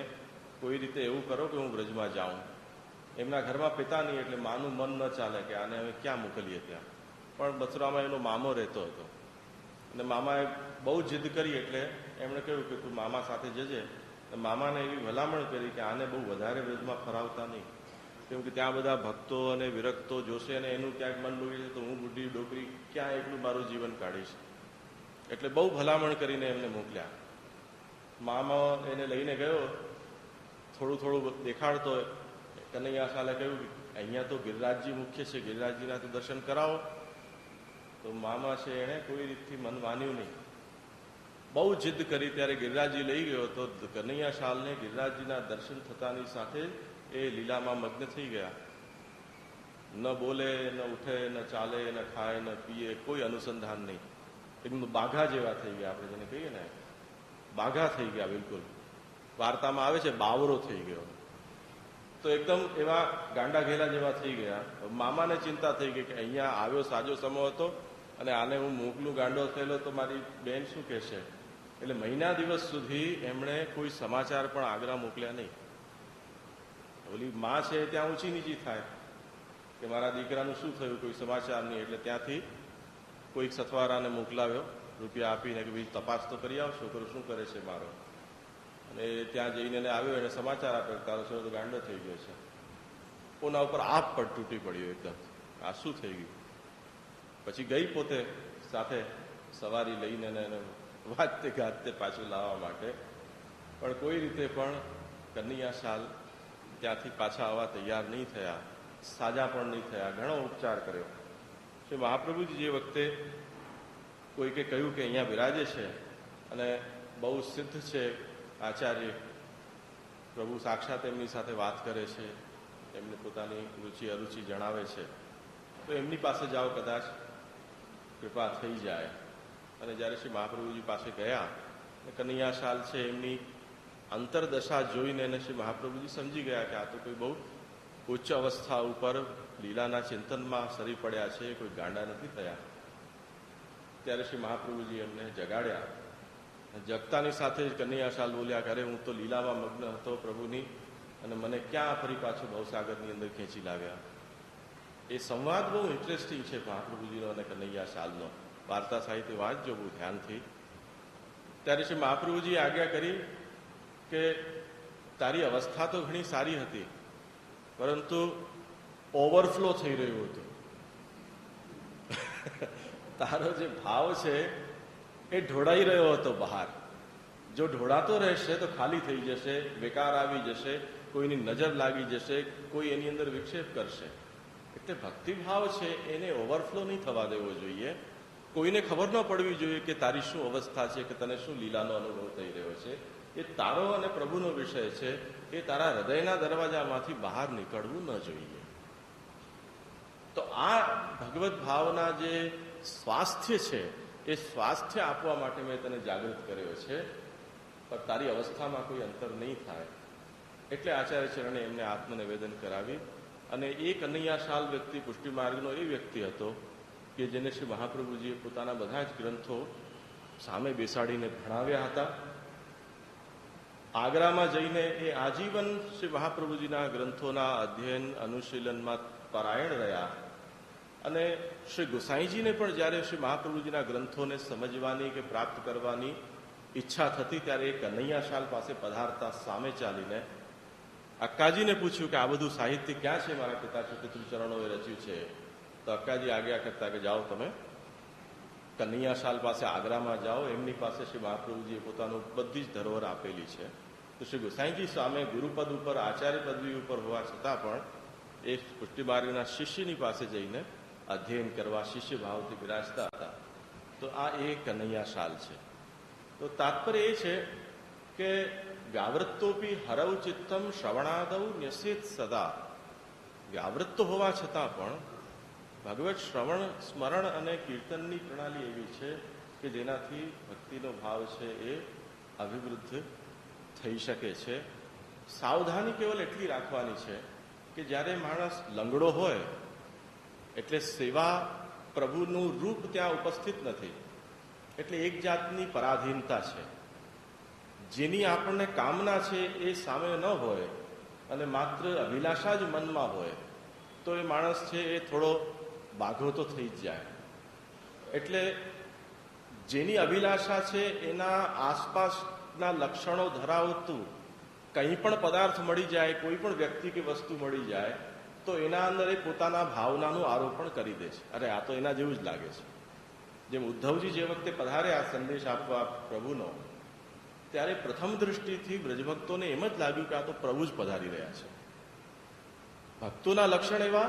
કોઈ રીતે એવું કરો કે હું વ્રજમાં જાઉં. એમના ઘરમાં પિતા નહીં, એટલે માનું મન ન ચાલે કે આને હવે ક્યાં મોકલીએ ત્યાં. પણ મથુરામાં એનો મામો રહેતો હતો, અને મામાએ બહુ જીદ કરી, એટલે એમણે કહ્યું કે તું મામા સાથે જજે. મામાને એવી ભલામણ કરી કે આને બહુ વધારે વ્રજમાં ફરાવતા નહીં, કેમ કે ત્યાં બધા ભક્તો અને વિરક્તો જોશે અને એનું ક્યાંક મન ડૂબી છે, તો હું બુઢી ડોકરી ક્યાં એકલું મારું જીવન કાઢીશ. એટલે બહુ ભલામણ કરીને એમને મોકલ્યા. મામા એને લઈને ગયો, થોડું થોડું દેખાડતો. કનૈયાશાલે કહ્યું કે અહીંયા તો ગિરિરાજજી મુખ્ય છે, ગિરિરાજજીના તો દર્શન કરાવો. તો મામા છે એણે કોઈ રીતથી મન માન્યું નહીં, બહુ જીદ કરી. ત્યારે ગિરિરાજજી લઈ ગયો તો કનૈયાશાલને ગિરિરાજજીના દર્શન થતાની સાથે એ લીલામાં મગ્ન થઈ ગયા. ન બોલે, ન ઉઠે, ન ચાલે, ન ખાય, ન પીએ, કોઈ અનુસંધાન નહીં. એમનું બાઘા જેવા થઈ ગયા, આપણે જેને કહીએ ને, બાઘા થઈ ગયા બિલકુલ. વાર્તામાં આવે છે બાવરો થઈ ગયો. તો એકદમ એવા ગાંડા ઘેલા જેવા થઈ ગયા. મામાને ચિંતા થઈ ગઈ કે અહીંયા આવ્યો સાજો સમો હતો અને આને હું મોકલું ગાંડો થયેલો તો મારી બેન શું કહેશે. એટલે મહિના દિવસ સુધી એમણે કોઈ સમાચાર પણ આગ્રા મોકલ્યા નહીં. ઓલી માં છે ત્યાં ઊંચી નીચી થાય કે મારા દીકરાનું શું થયું, કોઈ સમાચાર નહીં. એટલે ત્યાંથી કોઈક સથવારાને મોકલાવ્યો રૂપિયા આપીને કે ભાઈ તપાસ તો કરી આવ, છોકરો શું કરે છે મારો. અને ત્યાં જઈને એને આવ્યો, એને સમાચાર આપ્યો તારો છોકરો તો ગાંડો થઈ ગયો છે. કોના ઉપર આપ પણ તૂટી પડ્યો એકદમ, આ શું થઈ ગયું. પછી ગઈ પોતે સાથે સવારી લઈને એને વાજતે ગાજતે પાછું લાવવા માટે, પણ કોઈ રીતે પણ કનૈયાશાલ ત્યાંથી પાછા આવવા તૈયાર નહીં થયા, સાજા પણ નહીં થયા. ઘણો ઉપચાર કર્યો. શ્રી મહાપ્રભુજી જે વખતે કોઈકે કહ્યું કે અહીંયા બિરાજે છે અને બહુ સિદ્ધ છે આચાર્ય, પ્રભુ સાક્ષાત એમની સાથે વાત કરે છે, એમને પોતાની રુચિ અરુચિ જણાવે છે, તો એમની પાસે જાઓ, કદાચ કૃપા થઈ જાય. અને જ્યારે શ્રી મહાપ્રભુજી પાસે ગયા, કનૈયાશાલ છે એમની અંતરદશા જોઈને એને શ્રી મહાપ્રભુજી સમજી ગયા કે આ તો કોઈ બહુ ઉચ્ચ અવસ્થા ઉપર લીલાના ચિંતનમાં સરી પડ્યા છે, કોઈ ગાંડા નથી થયા. ત્યારે શ્રી મહાપ્રભુજી એમને જગાડ્યા. જગતાની સાથે જ કનૈયાશાલ બોલ્યા કે અરે હું તો લીલામાં મગ્ન હતો પ્રભુની, અને મને ક્યાં ફરી પાછો ભવસાગરની અંદર ખેંચી લાવ્યા. એ સંવાદ બહુ ઇન્ટરેસ્ટિંગ છે મહાપ્રભુજીનો અને કનૈયાશાલનો. વાર્તા સાહિત્ય વાંચજો બહુ ધ્યાનથી. ત્યારે શ્રી મહાપ્રભુજીએ આજ્ઞા કરી કે તારી અવસ્થા તો ઘણી સારી હતી, પરંતુ ઓવરફ્લો થઈ રહ્યું હતું. તારો જે ભાવ છે એ ઢોળાઈ રહ્યો હતો બહાર. જો ઢોળાતો રહેશે તો ખાલી થઈ જશે, બેકાર આવી જશે, કોઈની નજર લાગી જશે, કોઈ એની અંદર વિક્ષેપ કરશે. એટલે ભક્તિભાવ છે એને ઓવરફ્લો નહીં થવા દેવો જોઈએ. કોઈને ખબર ન પડવી જોઈએ કે તારી શું અવસ્થા છે, કે તને શું લીલાનો અનુભવ થઈ રહ્યો છે. એ તારો અને પ્રભુનો વિષય છે, એ તારા હૃદયના દરવાજામાંથી બહાર નીકળવું ન જોઈએ. તો આ ભગવત ભાવના જે સ્વાસ્થ્ય છે, એ સ્વાસ્થ્ય આપવા માટે મેં તને જાગૃત કર્યો છે, પણ તારી અવસ્થામાં કોઈ અંતર નહીં થાય. એટલે આચાર્ય ચરણે એમને આત્મનિવેદન કરાવી. અને એ કનૈયાશાલ વ્યક્તિ પુષ્ટિ માર્ગનો એ વ્યક્તિ હતો કે જેને શ્રી મહાપ્રભુજીએ પોતાના બધા જ ગ્રંથો સામે બેસાડીને ભણાવ્યા હતા. આગ્રામાં જઈને એ આજીવન શ્રી મહાપ્રભુજીના ગ્રંથોના અધ્યયન અનુશીલનમાં પરાયણ રહ્યા અને શ્રી ગુસાઈજીને પણ જ્યારે શ્રી મહાપ્રભુજીના ગ્રંથોને સમજવાની કે પ્રાપ્ત કરવાની ઈચ્છા થતી ત્યારે એ કનૈયાશાલ પાસે પધારતા સામે ચાલીને અક્કાજીને પૂછ્યું કે આ બધું સાહિત્ય ક્યાં છે મારા પિતાશ્રી પિતૃચરણોએ રચ્યું છે? તો અક્કાજી આજ્ઞા કરતા કે જાઓ તમે કનૈયાશાલ પાસે આગ્રામાં જાઓ, એમની પાસે શ્રી મહાપ્રભુજીએ પોતાનું બધી જ ધરોહર આપેલી છે. તો શ્રી ગુસાઈજી સામે ગુરુપદ ઉપર આચાર્ય પદવી ઉપર હોવા છતાં પણ એ પુષ્ટિમાર્ગના શિષ્યની પાસે જઈને અધ્યયન કરવા શિષ્ય ભાવથી બિરાજતા હતા. તો આ એ કનૈયાશાલ છે. તો તાત્પર્ય એ છે કે વ્યાવૃત્તોપી હરવ ચિત્તમ શ્રવણાદૌ ન્યસેત સદા. વ્યાવૃત્ત હોવા છતાં પણ ભગવત શ્રવણ સ્મરણ અને કીર્તનની પ્રણાલી એવી છે કે જેનાથી ભક્તિનો ભાવ છે એ અભિવૃદ્ધ થઈ શકે છે. સાવધાની કેવલ એટલી રાખવાની છે કે જ્યારે માણસ લંગડો હોય એટલે સેવા પ્રભુનું રૂપ ત્યાં ઉપસ્થિત નથી, એટલે એક જાતની પરાધીનતા છે. જેની આપણને કામના છે એ સામે ન હોય અને માત્ર અભિલાષા જ મનમાં હોય તો એ માણસ છે એ થોડો બાઘો તો થઈ જ જાય. એટલે જેની અભિલાષા છે એના આસપાસના લક્ષણો ધરાવતું કંઈ પણ પદાર્થ મળી જાય, કોઈ પણ વ્યક્તિ કે વસ્તુ મળી જાય તો એના અંદર એ પોતાના ભાવનાનું આરોપણ કરી દે છે. અરે આ તો એના જેવું જ લાગે છે. જેમ ઉદ્ધવજી જે વખતે પધાર્યા સંદેશ આપવા પ્રભુનો, ત્યારે પ્રથમ દૃષ્ટિથી બ્રજભક્તોને એમ જ લાગ્યું કે આ તો પ્રભુ જ પધારી રહ્યા છે. ભક્તોના લક્ષણ એવા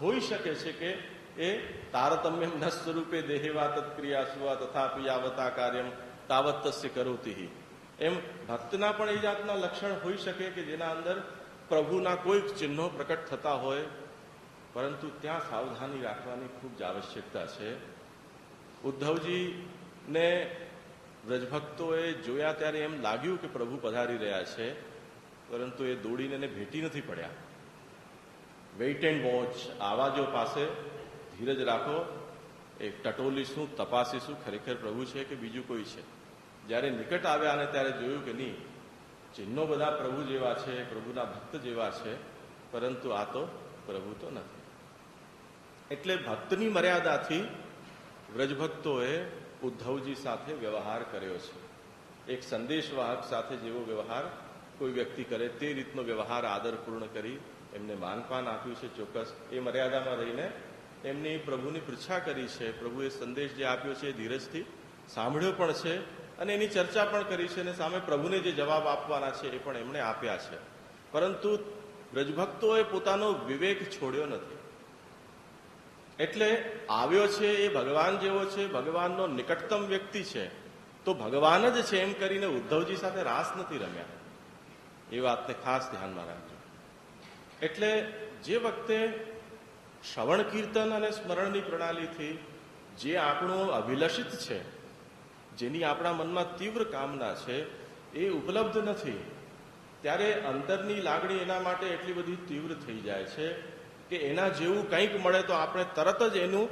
હોઈ શકે છે કે એ તારતમ્યમ ન સ્વરૂપે દેહેવા તત્ક્રિયા સુવા તથાપિ યાવતા કાર્યમ તાવત તસ્ય કરોતિહિ. એમ ભક્તના પણ એ જાતના લક્ષણ હોઈ શકે કે જેના અંદર પ્રભુના કોઈક ચિહ્નો પ્રકટ થતા હોય, પરંતુ ત્યાં સાવધાની રાખવાની ખૂબ જ આવશ્યકતા છે. ઉદ્ધવજીને વ્રજભક્તોએ જોયા ત્યારે એમ લાગ્યું કે પ્રભુ પધારી રહ્યા છે, પરંતુ એ દોડીને એને ભેટી નથી પડ્યા. વેઇટ એન્ડ વોચ, આવાજો પાસે ધીરજ રાખો, એ ટટોલીશું, તપાસીશું ખરેખર પ્રભુ છે કે બીજું કોઈ છે. જ્યારે નિકટ આવ્યા અને ત્યારે જોયું કે નહીં, ચિહ્નો બધા પ્રભુ જેવા છે, પ્રભુના ભક્ત જેવા છે, પરંતુ આ તો પ્રભુ તો નથી. એટલે ભક્તની મર્યાદાથી વ્રજભક્તોએ ઉદ્ધવજી સાથે વ્યવહાર કર્યો છે. એક સંદેશવાહક સાથે જેવો વ્યવહાર કોઈ વ્યક્તિ કરે તે રીતનો વ્યવહાર આદરપૂર્ણ કરી એમને માનપાન આપ્યું છે. ચોક્કસ એ મર્યાદામાં રહીને એમની પ્રભુની પૃચ્છા કરી છે. પ્રભુએ સંદેશ જે આપ્યો છે એ ધીરજથી સાંભળ્યો પણ છે અને એની ચર્ચા પણ કરી છે અને સામે પ્રભુને જે જવાબ આપવાના છે એ પણ એમણે આપ્યા છે. પરંતુ વ્રજભક્તોએ પોતાનો વિવેક છોડ્યો નથી. એટલે આવ્યો છે એ ભગવાન જેવો છે, ભગવાનનો નિકટતમ વ્યક્તિ છે, તો ભગવાન જ છે એમ કરીને ઉદ્ધવજી સાથે રાસ નથી રમ્યા. એ વાતને ખાસ ધ્યાનમાં રાખજો. એટલે જે વખતે શ્રવણ કીર્તન અને સ્મરણની પ્રણાલીથી જે આપણું અભિલષિત છે, જેની આપણા મનમાં તીવ્ર કામના છે, એ ઉપલબ્ધ નથી, ત્યારે અંતરની લાગણી એના માટે એટલી બધી તીવ્ર થઈ જાય છે કે એના જેવું કંઈક મળે તો આપણે તરત જ એનું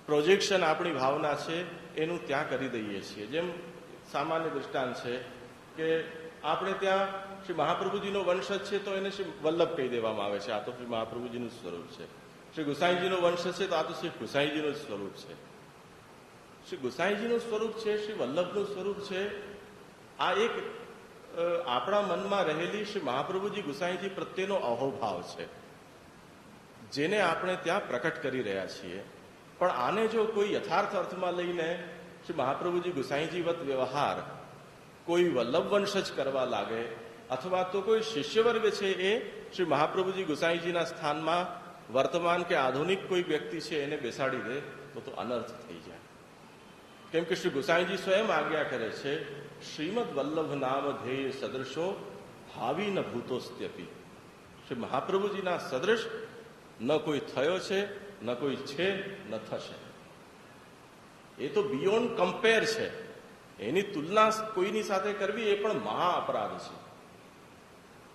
પ્રોજેક્શન, આપણી ભાવના છે એનું ત્યાં કરી દઈએ છીએ. જેમ સામાન્ય દૃષ્ટાંત છે કે આપણે ત્યાં શ્રી મહાપ્રભુજીનો વંશજ છે તો એને શ્રી વલ્લભ કહી દેવામાં આવે છે, આ તો શ્રી મહાપ્રભુજીનું સ્વરૂપ છે. શ્રી ગુસાઈજીનો વંશજ છે તો આ તો શ્રી ગુસાઈજીનું સ્વરૂપ છે. શ્રી ગુસાઈજીનું સ્વરૂપ છે, શ્રી વલ્લભનું સ્વરૂપ છે. આ એક આપણા મનમાં રહેલી શ્રી મહાપ્રભુજી ગુસાઈજી પ્રત્યેનો અહોભાવ છે, જેને આપણે ત્યાં પ્રકટ કરી રહ્યા છીએ. પણ આને જો કોઈ યથાર્થ અર્થમાં લઈને શ્રી મહાપ્રભુજી ગુસાઈજી વત વ્યવહાર કોઈ વલ્લભ વંશજ કરવા લાગે, અથવા તો કોઈ શિષ્યવર્ગ છે એ શ્રી મહાપ્રભુજી ગુસાઈજીના સ્થાનમાં વર્તમાન કે આધુનિક કોઈ વ્યક્તિ છે એને બેસાડી દે તો અનર્થ થઈ જાય. કેમ કે શ્રી ગુસાઈજી સ્વયં આજ્ઞા કરે છે, શ્રીમદ વલ્લભ નામ ધ્યેય સદૃશો ભાવિ ન ભૂતોસ્ત્યપી. શ્રી મહાપ્રભુજીના સદૃશ ન કોઈ થયો છે, ન કોઈ છે, ન થશે. એ તો બિયોન્ડ કમ્પેર છે. એની તુલના કોઈની સાથે કરવી એ પણ મહા અપરાધ છે.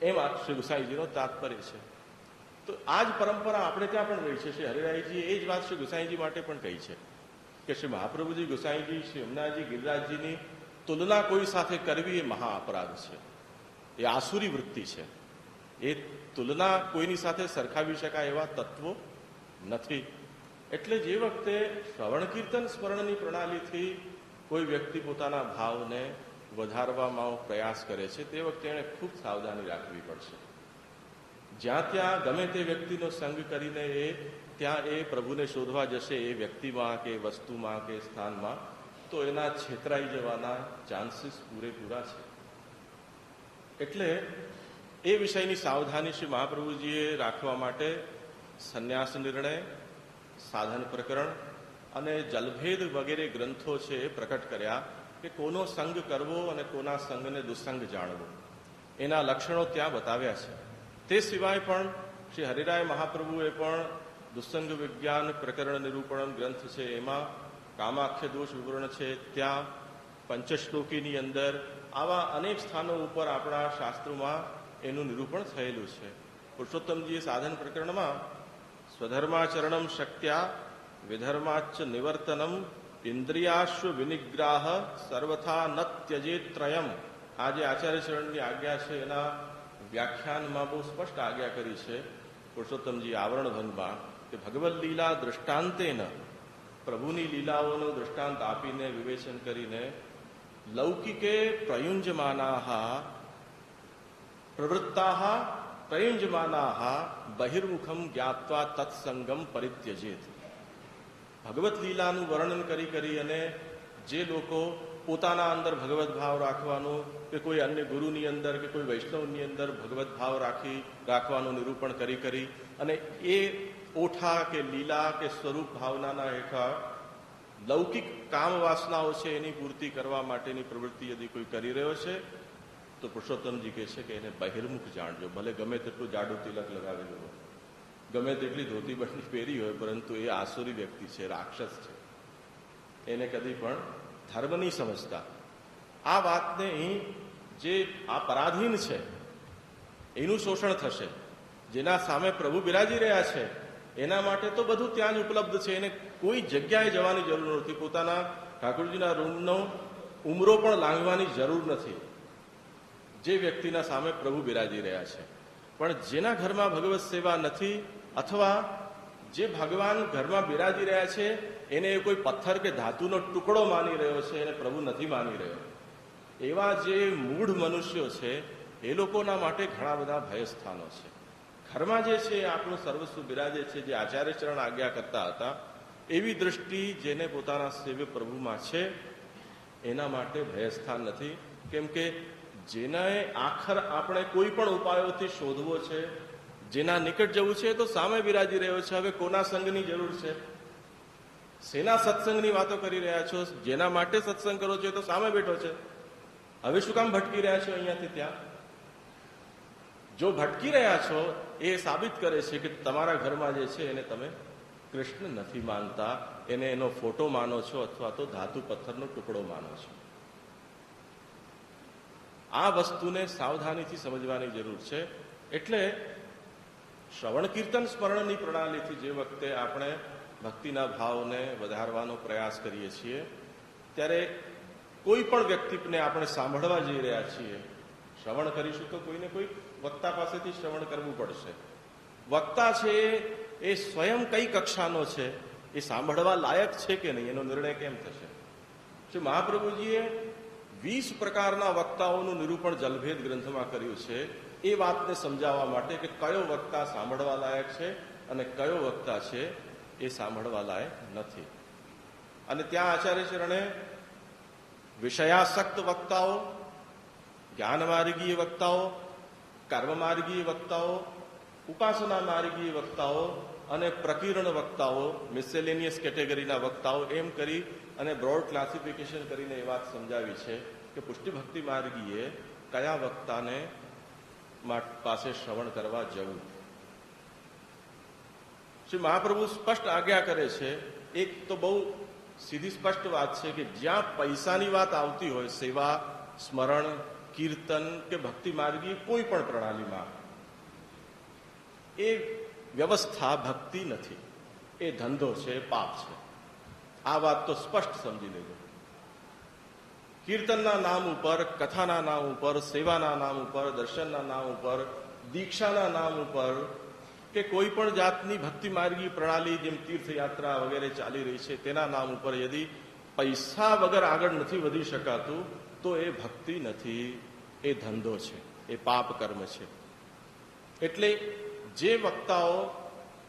એમ શ્રી ગુસાઈજીનો તાત્પર્ય છે. તો આ જ પરંપરા આપણે ત્યાં પણ રહી છે. શ્રી હરિરાયજી એ જ વાત શ્રી ગુસાઈજી માટે પણ કહી છે કે શ્રી મહાપ્રભુજી ગુસાઈજી, શ્રી યમુનાજી, ગિરિરાજજીની તુલના કોઈ સાથે કરવી એ મહા અપરાધ છે. એ આસુરી વૃત્તિ છે. એ તુલના કોઈની સાથે સરખાવી શકાય એવા તત્વો નથી. એટલે જે વખતે શ્રવણ કીર્તન સ્મરણની પ્રણાલીથી કોઈ વ્યક્તિ પોતાના ભાવને વધારવામાં પ્રયાસ કરે છે તે વખતે એણે ખૂબ સાવધાની રાખવી પડશે. જ્યાં ત્યાં ગમે તે વ્યક્તિનો સંગ કરીને ત્યાં એ પ્રભુને શોધવા જશે એ વ્યક્તિમાં કે વસ્તુમાં કે સ્થાનમાં, તો એના છેતરાઈ જવાના ચાન્સીસ પૂરેપૂરા છે. એટલે એ વિષયની સાવધાની શ્રી મહાપ્રભુજીએ રાખવા માટે સંન્યાસ નિર્ણય, સાધન પ્રકરણ અને જલભેદ વગેરે ગ્રંથો છે એ પ્રકટ કર્યા કે કોનો સંગ કરવો અને કોના સંગને દુસંગ જાણવો, એના લક્ષણો ત્યાં બતાવ્યા છે. તે સિવાય પણ શ્રી હરિરાય મહાપ્રભુએ પણ દુસંગ વિજ્ઞાન પ્રકરણ નિરૂપણ ગ્રંથ છે એમાં કામાખ્ય દોષ વિવરણ છે, ત્યાં પંચશ્લોકીની અંદર આવા અનેક સ્થાનો ઉપર આપણા શાસ્ત્રોમાં એનું નિરૂપણ થયેલું છે. પુરુષોત્તમજીએ સાધન પ્રકરણમાં સ્વધર્માચરણમ શક્યા વિધર્માચ નિવર્તનમ ઇન્દ્રિયાશ્વ વિનિગ્રાહ સર્વથા ન ત્યજેત્રયમ, આ જે આચાર્ય ચરણની આજ્ઞા છે એના વ્યાખ્યાનમાં બહુ સ્પષ્ટ આજ્ઞા કરી છે પુરુષોત્તમજી આવરણ ભંગમાં કે ભગવદ લીલા દૃષ્ટાંતેન, પ્રભુની લીલાઓનું દૃષ્ટાંત આપીને વિવેચન કરીને લૌકિકે પ્રયુંજમાનાહ પ્રવૃત્તાહ પ્રયુંજમાનાહ બહિર્મુખમ જ્ઞાત્વા તત્સંગમ પરિત્યજેત. ભગવત લીલાનું વર્ણન કરી અને જે લોકો પોતાના અંદર ભગવત ભાવ રાખવાનું કે કોઈ અન્ય ગુરુની અંદર કે કોઈ વૈષ્ણવની અંદર ભગવત ભાવ રાખવાનું નિરૂપણ કરી અને એ ઓઠા કે લીલા કે સ્વરૂપ ભાવનાના હેઠળ લૌકિક કામ વાસનાઓ છે એની પૂર્તિ કરવા માટેની પ્રવૃત્તિ યદિ કોઈ કરી રહ્યો છે તો પુરુષોત્તમજી કહે છે કે એને બહિર્મુખ જાણજો. ભલે ગમે તેટલું જાડું તિલક લગાવેલું હોય, ગમે તેટલી ધોતી બટની પહેરી હોય, પરંતુ એ આસુરી વ્યક્તિ છે, રાક્ષસ છે. એને કદી પણ ધર્મ નહીં સમજતા. આ વાતને અહીં જે આ પરાધીન છે એનું શોષણ થશે. જેના સામે પ્રભુ બિરાજી રહ્યા છે એના માટે તો બધું ત્યાં જ ઉપલબ્ધ છે, એને કોઈ જગ્યાએ જવાની જરૂર નથી, પોતાના ઠાકોરજીના રૂમનો ઉમરો પણ લાંઘવાની જરૂર નથી. જે વ્યક્તિના સામે પ્રભુ બિરાજી રહ્યા છે. પણ જેના ઘરમાં ભગવત સેવા નથી અથવા જે ભગવાન ઘરમાં બિરાજી રહ્યા છે એને કોઈ પથ્થર કે ધાતુનો ટુકડો માની રહ્યો છે, એને પ્રભુ નથી માની રહ્યો, એવા જે મૂઢ મનુષ્યો છે એ લોકોના માટે ઘણા બધા ભયસ્થાનો છે. ઘરમાં જે છે આપણું સર્વસ્વ બિરાજે છે, જે આચાર્ય ચરણ આજ્ઞા કરતા હતા, એવી દ્રષ્ટિ જેને પોતાના સેવ્ય પ્રભુમાં છે એના માટે ભયસ્થાન નથી. કેમ કે જેને આખર આપણે કોઈ પણ ઉપાયોથી શોધવો છે, જેના નિકટ જવું છે તો સામે બિરાજી રહ્યો છે. હવે કોના સંગની જરૂર છે? શેના સત્સંગની વાતો કરી રહ્યા છો? જેના માટે સત્સંગ કરો છો તો સામે બેઠો છે. હવે શું કામ ભટકી રહ્યા છો અહીંયાથી ત્યાં? જો ભટકી રહ્યા છો એ સાબિત કરે છે કે તમારા ઘરમાં જે છે એને તમે કૃષ્ણ નથી માનતા, એને એનો ફોટો માનો છો અથવા તો ધાતુ પથ્થરનો ટુકડો માનો છો. આ વસ્તુને સાવધાનીથી સમજવાની જરૂર છે. એટલે શ્રવણ કીર્તન સ્મરણની પ્રણાલીથી જે વખતે આપણે ભક્તિના ભાવને વધારવાનો પ્રયાસ કરીએ છીએ ત્યારે કોઈ પણ વ્યક્તિને આપણે સાંભળવા જઈ રહ્યા છીએ, શ્રવણ કરીશું તો કોઈને કોઈ વક્તા પાસેથી શ્રવણ કરવું પડશે. વક્તા છે એ સ્વયં કઈ કક્ષાનો છે, એ સાંભળવા લાયક છે કે નહીં, એનો નિર્ણય કેમ થશે? શ્રી મહાપ્રભુજીએ 20 પ્રકારના વક્તાઓનું નિરૂપણ જલભેદ ગ્રંથમાં કર્યું છે એ વાતને સમજાવવા માટે કે કયો વક્તા સાંભળવા લાયક છે અને કયો વક્તા છે એ સાંભળવા લાયક નથી. અને ત્યાં આચાર્ય ચરણે વિષયાસક્ત વક્તાઓ, જ્ઞાન માર્ગીય વક્તાઓ, કર્મ માર્ગીય વક્તાઓ, ઉપાસના માર્ગીય વક્તાઓ અને પ્રકીર્ણ વક્તાઓ, મિસેલેનિયસ કેટેગરીના વક્તાઓ, એમ કરી અને બ્રોડ ક્લાસિફિકેશન કરીને એ વાત સમજાવી છે કે પુષ્ટિ ભક્તિ માર્ગીએ કયા વક્તાને પાસે શ્રવણ કરવા જવું. શ્રી મહાપ્રભુ સ્પષ્ટ આજ્ઞા કરે છે. એક તો બહુ સીધી સ્પષ્ટ વાત છે કે જ્યાં પૈસાની વાત આવતી હોય, સેવા, સ્મરણ, કીર્તન કે ભક્તિ માર્ગી કોઈ પણ પ્રણાલીમાં, એ વ્યવસ્થા ભક્તિ નથી, એ ધંધો છે, પાપ છે. આ વાત તો સ્પષ્ટ સમજી લેજો. કીર્તનના નામ ઉપર, કથાના નામ ઉપર, સેવાના નામ ઉપર, દર્શનના નામ ઉપર, દીક્ષાના નામ ઉપર કે કોઈ પણ જાતની ભક્તિ માર્ગી પ્રણાલી જેમ તીર્થયાત્રા વગેરે ચાલી રહી છે તેના નામ ઉપર યદિ પૈસા વગર આગળ નથી વધી શકાતું તો એ ભક્તિ નથી, એ ધંધો છે, એ પાપ કર્મ છે. એટલે જે વક્તાઓ,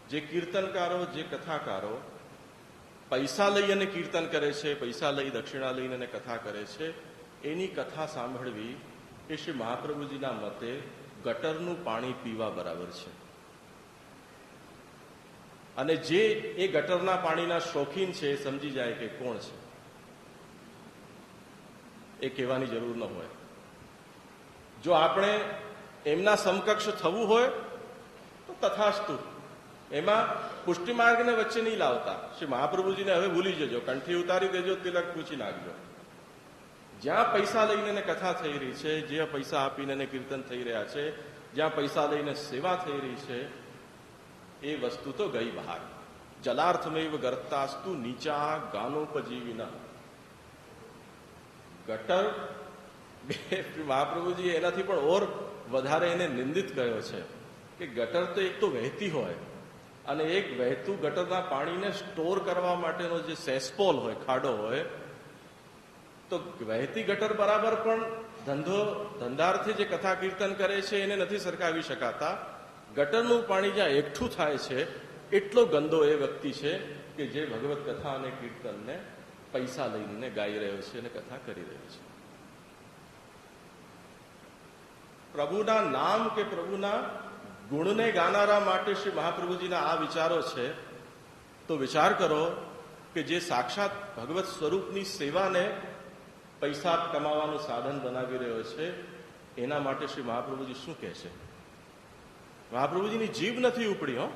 જે કીર્તનકારો, જે કથાકારો પૈસા લઈ અને કીર્તન કરે છે, પૈસા લઈ દક્ષિણા લઈને અને કથા કરે છે, એની કથા સાંભળવી એ શ્રી મહાપ્રભુજીના મતે ગટરનું પાણી પીવા બરાબર છે. અને જે એ ગટરના પાણીના શોખીન છે એ સમજી જાય કે કોણ છે, એ કહેવાની જરૂર ન હોય. જો આપણે એમના સમકક્ષ થવું હોય તો તથાસ્તુ, એમાં પુષ્ટિ માર્ગને વચ્ચે નહીં લાવતા. શ્રી મહાપ્રભુજીને હવે ભૂલી જજો, કંઠી ઉતારી દેજો, તિલક પૂછી નાખજો. જ્યાં પૈસા લઈને કથા થઈ રહી છે, જ્યાં પૈસા આપીને કીર્તન થઈ રહ્યા છે, જ્યાં પૈસા લઈને સેવા થઈ રહી છે, એ વસ્તુ તો ગઈ બહાર. જલાર્થમેવ ગર્તાસ્તુ નીચા ગાનોપજીવિના. ગટર મહાપ્રભુજી એનાથી પણ ઓર વધારે એને નિંદિત કર્યો છે કે ગટર તો એક તો વહેતી હોય અને એક વહેતું ગટરના પાણીને સ્ટોર કરવા માટેનો જે સેસ્પોલ હોય, ખાડો હોય, તો વહેતી ગટર બરાબર પણ ધંધાર્થી જે કથા કીર્તન કરે છે એને નથી સરખાવી શકાતા. ગટરનું પાણી જ્યાં એકઠું થાય છે એટલો ગંદો એ વ્યક્તિ છે કે જે ભગવત કથા અને કીર્તનને પૈસા લઈને ગાઈ રહ્યો છે અને કથા કરી રહ્યો છે. પ્રભુના નામ કે પ્રભુના ગુણને ગાનારા માટે શ્રી મહાપ્રભુજીના આ વિચારો છે. તો વિચાર કરો કે જે સાક્ષાત ભગવત સ્વરૂપની સેવાને પૈસા કમાવાનું સાધન બનાવી રહ્યો છે એના માટે શ્રી મહાપ્રભુજી શું કહે છે? મહાપ્રભુજીની જીભ નથી ઉપડી.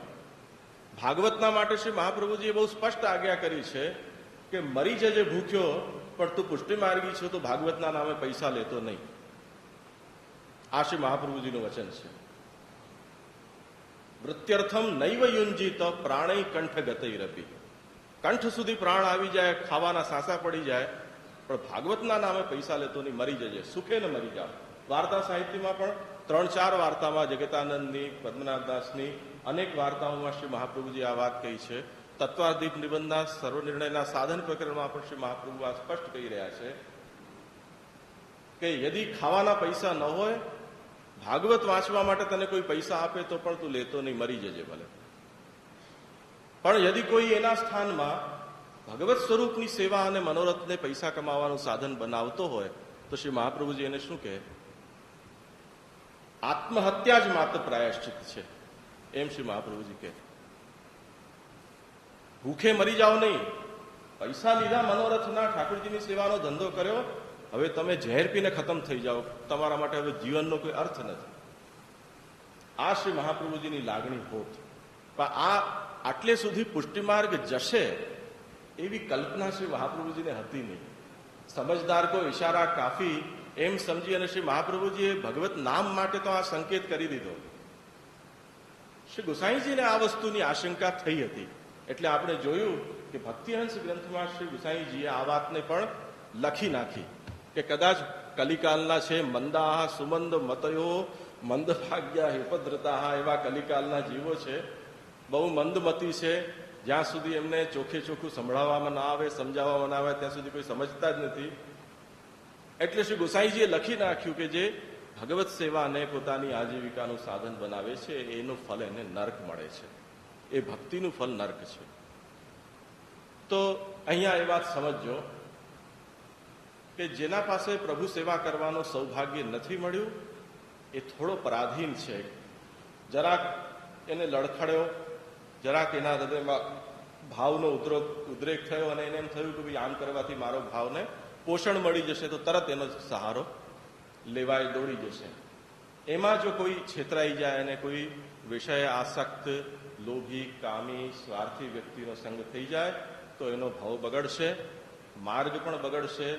ભાગવતના માટે શ્રી મહાપ્રભુજીએ બહુ સ્પષ્ટ આજ્ઞા કરી છે કે મરી જજે ભૂખ્યો, પણ તું પુષ્ટિ માર્ગી છો તો ભાગવતના નામે પૈસા લેતો નહીં. આ શ્રી મહાપ્રભુજીનું વચન છે. વૃત્યર્થમ નૈવ યુંજીત પ્રાણય કંઠ ગતૈરપી. કંઠ સુધી પ્રાણ આવી જાય, ખાવાના સાંસા પડી જાય, પણ ભાગવતના નામે પૈસા લેતો નહીં, મરી જજે, સુખે ને મરી જાઓ. વાર્તા સાહિત્યમાં પણ 3-4 વાર્તામાં, જગતાનંદની, પદ્મનાભદાસની અનેક વાર્તાઓમાં શ્રી મહાપ્રભુજી આ વાત કહી છે. તત્વાદીપ નિબંધના સર્વનિર્ણયના સાધન પ્રકરણમાં પણ શ્રી મહાપ્રભુ આ સ્પષ્ટ કહી રહ્યા છે કે યદિ ખાવાના પૈસા ન હોય, ભાગવત વાંચવા માટે તને કોઈ પૈસા આપે તો પણ તું લેતો નહીં, મરી જજે ભલે. પણ યદિ કોઈ એના સ્થાનમાં ભગવત સ્વરૂપની સેવા અને મનોરથને પૈસા કમાવાનું સાધન બનાવતો હોય તો શ્રી મહાપ્રભુજી એને શું કહે? આત્મહત્યા જ માત્ર પ્રાયશ્ચિત છે, એમ શ્રી મહાપ્રભુજી કહે. ભૂખે મરી જાઓ નહીં. પૈસા લીધા મનોરથના, ઠાકોરજીની સેવાનો ધંધો કર્યો, હવે તમે ઝેર પીને ખતમ થઈ જાઓ, તમારા માટે હવે જીવનનો કોઈ અર્થ નથી. આ શ્રી મહાપ્રભુજીની લાગણી હોત. પણ આ આટલે સુધી પુષ્ટિમાર્ગ જશે એવી કલ્પના શ્રી મહાપ્રભુજીને હતી નહીં. સમજદાર કો ઇશારા કાફી એમ સમજી અને શ્રી મહાપ્રભુજીએ ભગવત નામ માટે તો આ સંકેત કરી દીધો. શ્રી ગુસાઈજીને આ વસ્તુની આશંકા થઈ હતી. એટલે આપણે જોયું કે ભક્તિહંસ ગ્રંથમાં શ્રી ગુસાઈજીએ આ વાતને પણ લખી નાખી કે કદાચ કલિકાલના છે મંદાહ સુમંદ મતયો મંદભાગ્યા હિપદ્રતા, એવા કલિકાલના જીવો છે, બહુ મંદમતી છે. જ્યાં સુધી એમને ચોખ્ખે ચોખ્ખું સંભળાવવામાં ના આવે, સમજાવવામાં ના આવે, ત્યાં સુધી કોઈ સમજતા જ નથી. એટલે શ્રી ગોસાઈજીએ લખી નાખ્યું કે જે ભગવત સેવાને પોતાની આજીવિકાનું સાધન બનાવે છે એનું ફલ એને નર્ક મળે છે, એ ભક્તિનું ફલ નર્ક છે. તો અહીંયા એ વાત સમજજો કે જેના પાસે પ્રભુ સેવા કરવાનું સૌભાગ્ય નથી મળ્યું એ થોડો પરાધીન છે. જરાક એને લડખડ્યો, જરાક એના હૃદયમાં ભાવનો ઉદ્રેક થયો અને એને એમ થયું કે ભાઈ આમ કરવાથી મારો ભાવને પોષણ મળી જશે તો તરત એનો સહારો લેવાય, દોડી જશે. એમાં જો કોઈ છેતરાઈ જાય અને કોઈ વિષય આસક્ત, લોભી, કામી, સ્વાર્થી વ્યક્તિનો સંગ થઈ જાય તો એનો ભાવ બગડશે, માર્ગ પણ બગડશે.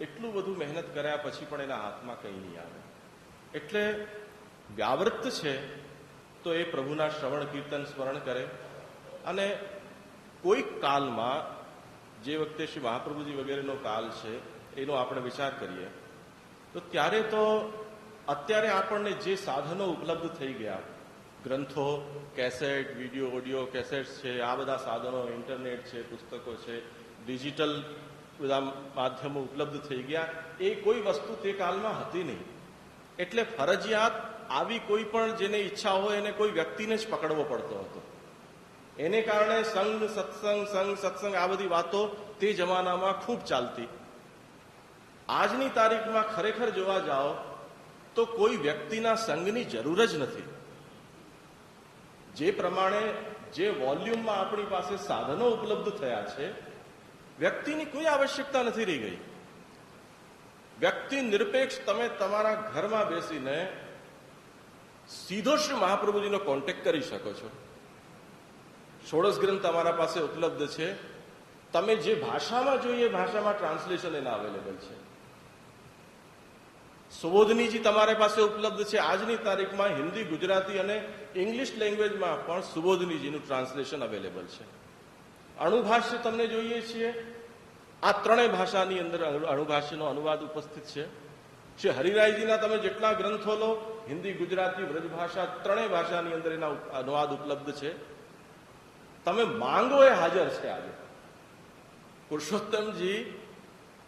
એટલું બધું મહેનત કર્યા પછી પણ એના હાથમાં કંઈ નહીં આવે. એટલે વ્યાવૃત્ત છે તો એ પ્રભુના શ્રવણ કીર્તન સ્મરણ કરે. અને કોઈક કાલમાં, જે વખતે શ્રી મહાપ્રભુજી વગેરેનો કાલ છે, એનો આપણે વિચાર કરીએ તો ત્યારે તો અત્યારે આપણને જે સાધનો ઉપલબ્ધ થઈ ગયા, ગ્રંથો, કેસેટ, વિડીયો, ઓડિયો કેસેટ છે, આ બધા સાધનો, ઇન્ટરનેટ છે, પુસ્તકો છે, ડિજિટલ બધા માધ્યમો ઉપલબ્ધ થઈ ગયા, એ કોઈ વસ્તુ તે કાળમાં હતી નહીં. એટલે ફરજિયાત આવી કોઈ પણ જેને ઈચ્છા હોય એને કોઈ વ્યક્તિને જ પકડવો પડતો હતો. એને કારણે સંઘ સત્સંગ આ બધી વાતો તે જમાનામાં ખૂબ ચાલતી. આજની તારીખમાં ખરેખર જોવા જાઓ તો કોઈ વ્યક્તિના સંઘની જરૂર જ નથી. જે પ્રમાણે જે વોલ્યુમમાં આપણી પાસે સાધનો ઉપલબ્ધ થયા છે, વ્યક્તિની કોઈ આવશ્યકતા નથી રહી ગઈ. વ્યક્તિ નિરપેક્ષ તમે તમારા ઘરમાં બેસીને સીધો શ્રી મહાપ્રભુજીનો કોન્ટેક્ટ કરી શકો છો. ષોડશ ગ્રંથ તમારા પાસે ઉપલબ્ધ છે. તમે જે ભાષામાં જોઈએ ભાષામાં ટ્રાન્સલેશન એના અવેલેબલ છે. સુબોધનીજી તમારી પાસે ઉપલબ્ધ છે. આજની તારીખમાં હિન્દી, ગુજરાતી અને ઇંગ્લિશ લેંગ્વેજમાં પણ સુબોધનીજીનું ટ્રાન્સલેશન અવેલેબલ છે. અણુભાષ્ય તમને જોઈએ છીએ, આ ત્રણેય ભાષાની અંદર અણુભાષ્યનો અનુવાદ ઉપસ્થિત છે. શ્રી હરિરાયજીના તમે જેટલા ગ્રંથો લો, હિન્દી, ગુજરાતી, વ્રજભાષા ત્રણેય ભાષાની અંદર એના અનુવાદ ઉપલબ્ધ છે. તમે માંગો એ હાજર છે. આજે પુરુષોત્તમજી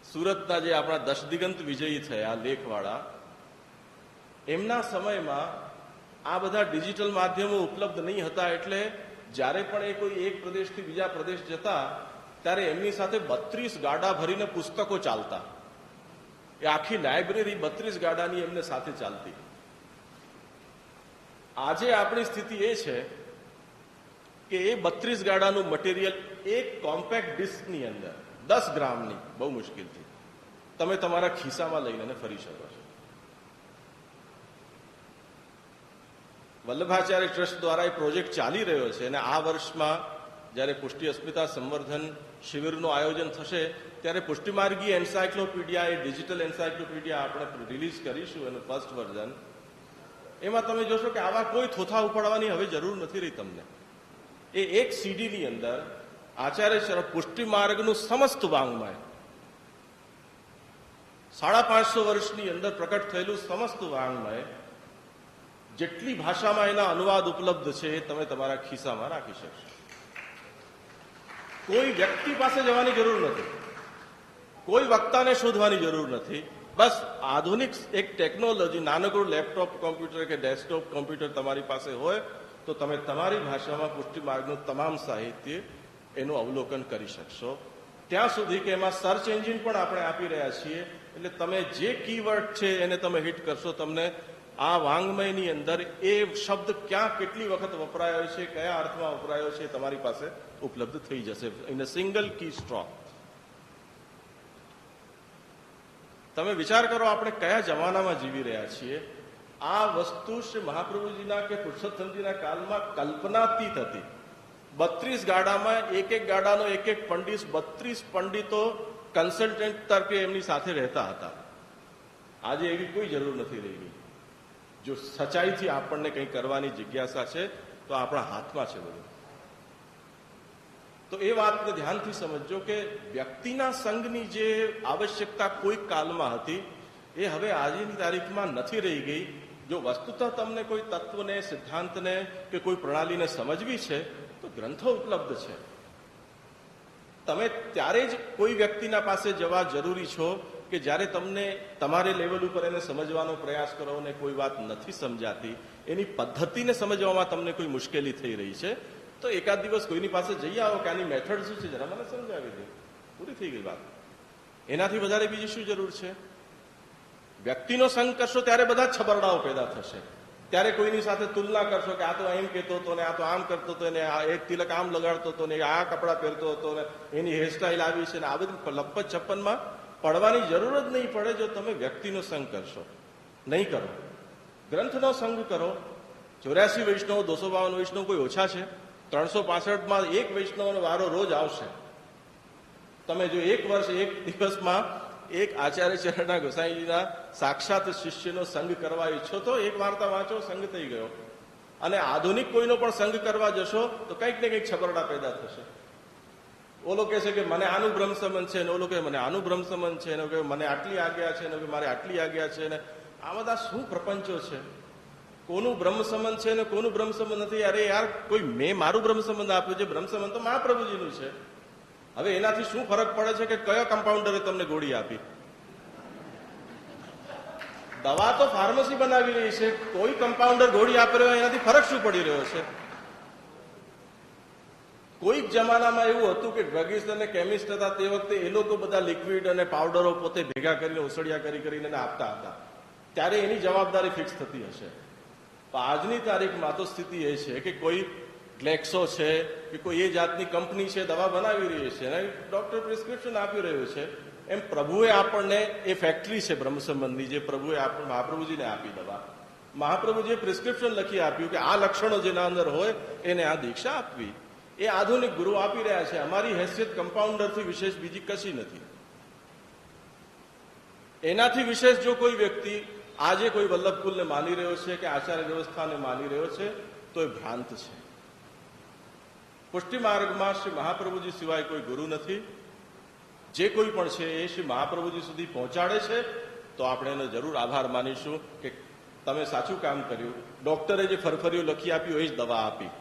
સુરતના જે આપણા દશદિગંત વિજયી થયા લેખવાળા, એમના સમયમાં આ બધા ડિજિટલ માધ્યમો ઉપલબ્ધ નહીં હતા. એટલે જ્યારે પણ એ કોઈ એક પ્રદેશથી બીજા પ્રદેશ જતા ત્યારે એમની સાથે 32 ગાડા ભરીને પુસ્તકો ચાલતા. એ આખી લાઇબ્રેરી 32 ગાડાની એમને સાથે ચાલતી. આજે આપણી સ્થિતિ એ છે કે એ 32 ગાડાનું મટીરિયલ એક કોમ્પેક્ટ ડિસ્કની અંદર 10 ગ્રામની બહુ મુશ્કેલથી તમે તમારા ખિસ્સામાં લઈને ફરી શકો છો. વલ્લભાચાર્ય ટ્રસ્ટ દ્વારા એ પ્રોજેક્ટ ચાલી રહ્યો છે અને આ વર્ષમાં જ્યારે પુષ્ટિ અસ્મિતા સંવર્ધન શિબિરનું આયોજન થશે ત્યારે પુષ્ટિમાર્ગી એન્સાયક્લોપીડિયા, એ ડિજિટલ એન્સાયક્લોપીડિયા આપણે રિલીઝ કરીશું એનું ફર્સ્ટ વર્ઝન. એમાં તમે જોશો કે આવા કોઈ થોથા ઉપાડવાની હવે જરૂર નથી રહી તમને. એ એક સીડીની અંદર આચાર્ય પુષ્ટિમાર્ગનું સમસ્ત વાંગ્મય 550 વર્ષની અંદર પ્રકટ થયેલું સમસ્ત વાંગ્મય જેટલી ભાષામાં એના અનુવાદ ઉપલબ્ધ છે એ તમે તમારા ખિસ્સામાં રાખી શકશો. કોઈ વ્યક્તિ પાસે જવાની જરૂર નથી, કોઈ વક્તાને શોધવાની જરૂર નથી. બસ આધુનિક એક ટેકનોલોજી, નાનકડું લેપટોપ કોમ્પ્યુટર કે ડેસ્કટોપ કોમ્પ્યુટર તમારી પાસે હોય તો તમે તમારી ભાષામાં પુષ્ટિમાર્ગનું તમામ સાહિત્ય એનું અવલોકન કરી શકશો. ત્યાં સુધી કે એમાં સર્ચ એન્જિન પણ આપણે આપી રહ્યા છીએ. એટલે તમે જે કીવર્ડ છે એને તમે હિટ કરશો, તમને આ વાંગ્મયની અંદર એ શબ્દ ક્યાં કેટલી વખત વપરાયો છે, કયા અર્થમાં વપરાયો છે, તમારી પાસે ઉપલબ્ધ થઈ જશે in a single key stroke. તમે વિચાર કરો આપણે કયા જમાનામાં જીવી રહ્યા છીએ. આ વસ્તુ શ્રી મહાપ્રભુજીના કે પુરુષોત્તમજીના કાળમાં કલ્પનાતીત હતી. 32 ગાડામાં એક ગાડાનો એક પંડિત, 32 પંડિતો કન્સલ્ટન્ટ તરીકે એમની સાથે રહેતા હતા. આજે એવી કોઈ જરૂર નથી રહી ગઈ. જો સચ્ચાઈથી આપણને કંઈ કરવાની જિજ્ઞાસા છે તો આપણા હાથમાં છે બધું. તો એ વાતને ધ્યાનથી સમજજો કે વ્યક્તિના સંઘની જે આવશ્યકતા કોઈ કાલમાં હતી એ હવે આજની તારીખમાં નથી રહી ગઈ. જો વસ્તુતઃ તમને કોઈ તત્વને, સિદ્ધાંતને કે કોઈ પ્રણાલીને સમજવી છે તો ગ્રંથો ઉપલબ્ધ છે. તમે ત્યારે જ કોઈ વ્યક્તિના પાસે જવા જરૂરી છો કે જ્યારે તમને તમારે લેવલ ઉપર એને સમજવાનો પ્રયાસ કરો અને કોઈ વાત નથી સમજાતી, એની પદ્ધતિને સમજવામાં તમને કોઈ મુશ્કેલી થઈ રહી છે, તો એકાદ દિવસ કોઈની પાસે જઈ આવો કે આની મેથડ શું છે જરા મને સમજાવી દે. પૂરી થઈ ગઈ વાત. એનાથી વધારે બીજી શું જરૂર છે? વ્યક્તિનો સંગ કરશો ત્યારે બધા જ છબરડાઓ પેદા થશે. ત્યારે કોઈની સાથે તુલના કરશો કે આ તો એમ કહેતો હતો ને આ તો આમ કરતો હતો ને આ એક તિલક આમ લગાડતો હતો ને આ કપડાં પહેરતો હતો ને એની હેરસ્ટાઈલ આવી છે ને આ બધી લપત છપ્પનમાં પડવાની જરૂર જ નહીં પડે જો તમે વ્યક્તિનો સંગ કરશો. નહીં કરો, ગ્રંથનો સંગ કરો. 84 વૈષ્ણવ, 252 વૈષ્ણવ કોઈ ઓછા છે? 365માં એક વૈષ્ણવનો વારો રોજ આવશે. તમે જો એક વર્ષ એક દિવસમાં એક આચાર્ય ચરણના ગોસાઈજીના સાક્ષાત શિષ્યનો સંગ કરવા ઈચ્છો તો એક વાર્તા વાંચો, સંગ થઈ ગયો. અને આધુનિક કોઈનો પણ સંગ કરવા જશો તો કંઈક ને કંઈક છબરડા પેદા થશે. ઓલો કહે છે કે મને આનું બ્રહ્મ સંબંધ છે, ને ઓલો કે મને આનું બ્રહ્મ સંબંધ છે, ને કે મને આટલી આજ્ઞા છે, ને કે મારે આટલી આજ્ઞા છે, ને આ બધા શું પ્રપંચો છે? કોનું બ્રહ્મ સંબંધ છે ને કોનું બ્રહ્મ સંબંધ નથી? અરે યાર, કોઈ મેં મારું બ્રહ્મ સંબંધ આપ્યું છે, બ્રહ્મ સંબંધ તો મહાપ્રભુજીનું છે. હવે એનાથી શું ફરક પડે છે કે કયો કમ્પાઉન્ડરે તમને ગોળી આપી? દવા તો ફાર્મસી બનાવી રહી છે, કોઈ કમ્પાઉન્ડર ગોળી આપી રહ્યો, એનાથી ફરક શું પડી રહ્યો છે? કોઈક જમાનામાં એવું હતું કે ડ્રગિસ્ટ અને કેમિસ્ટ હતા, તે વખતે એ લોકો બધા લિક્વિડ અને પાવડરો પોતે ભેગા કરીને ઉસળિયા કરીને આપતા હતા, ત્યારે એની જવાબદારી ફિક્સ થતી હશે. પણ આજની તારીખમાં તો સ્થિતિ એ છે કે કોઈ ગ્લેક્સો છે કે કોઈ એ જાતની કંપની છે, દવા બનાવી રહી છે અને ડોક્ટર પ્રિસ્ક્રિપ્શન આપી રહ્યું છે. એમ પ્રભુએ આપણને એ ફેક્ટરી છે બ્રહ્મ સંબંધની, જે પ્રભુએ મહાપ્રભુજીને આપી દવા. મહાપ્રભુજીએ પ્રિસ્ક્રિપ્શન લખી આપ્યું કે આ લક્ષણો જેના અંદર હોય એને આ દીક્ષા આપવી. એ આધુનિક ગુરુ આપી રહ્યા છે. અમારી હેસિયત કમ્પાઉન્ડરથી વિશેષ બીજી કશી નથી. એનાથી વિશેષ જો કોઈ વ્યક્તિ આજે કોઈ વલ્લભકુલને માની રહ્યો છે કે આચાર્ય વ્યવસ્થાને માની રહ્યો છે તો એ ભ્રાંત છે. પુષ્ટિ માર્ગમાં શ્રી મહાપ્રભુજી સિવાય કોઈ ગુરુ નથી. જે કોઈ પણ છે એ શ્રી મહાપ્રભુજી સુધી પહોંચાડે છે તો આપણે એનો જરૂર આભાર માનીશું કે તમે સાચું કામ કર્યું. ડોક્ટરે જે ફરફરીઓ લખી આપ્યું એ જ દવા આપી,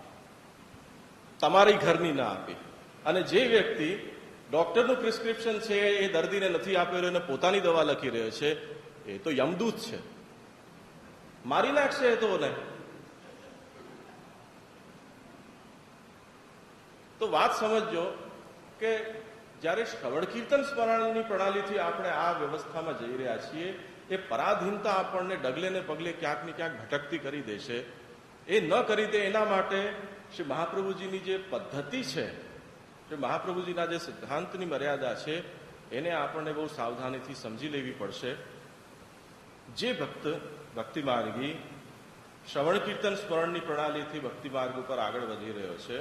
તમારી ઘરની ના આપી. અને જે વ્યક્તિ ડોક્ટરનું પ્રિસ્ક્રિપ્શન છે એ દર્દીને નથી આપી રહ્યો અને પોતાની દવા લખી રહ્યો છે, એ તો યમદૂત છે, મારી નાખશે એ તો. તો વાત સમજજો કે જ્યારે શ્રવણ કીર્તન સ્મરણની પ્રણાલીથી આપણે આ વ્યવસ્થામાં જઈ રહ્યા છીએ, એ પરાધીનતા આપણને ડગલે ને પગલે ક્યાંક ને ક્યાંક ભટકતી કરી દેશે. એ ન કરી દે એના માટે શ્રી મહાપ્રભુજીની જે પદ્ધતિ છે, જે મહાપ્રભુજીના જે સિદ્ધાંતની મર્યાદા છે, એને આપણને બહુ સાવધાનીથી સમજી લેવી પડશે. જે ભક્ત ભક્તિ માર્ગી શ્રવણ કીર્તન સ્મરણની પ્રણાલીથી ભક્તિ માર્ગ ઉપર આગળ વધી રહ્યો છે,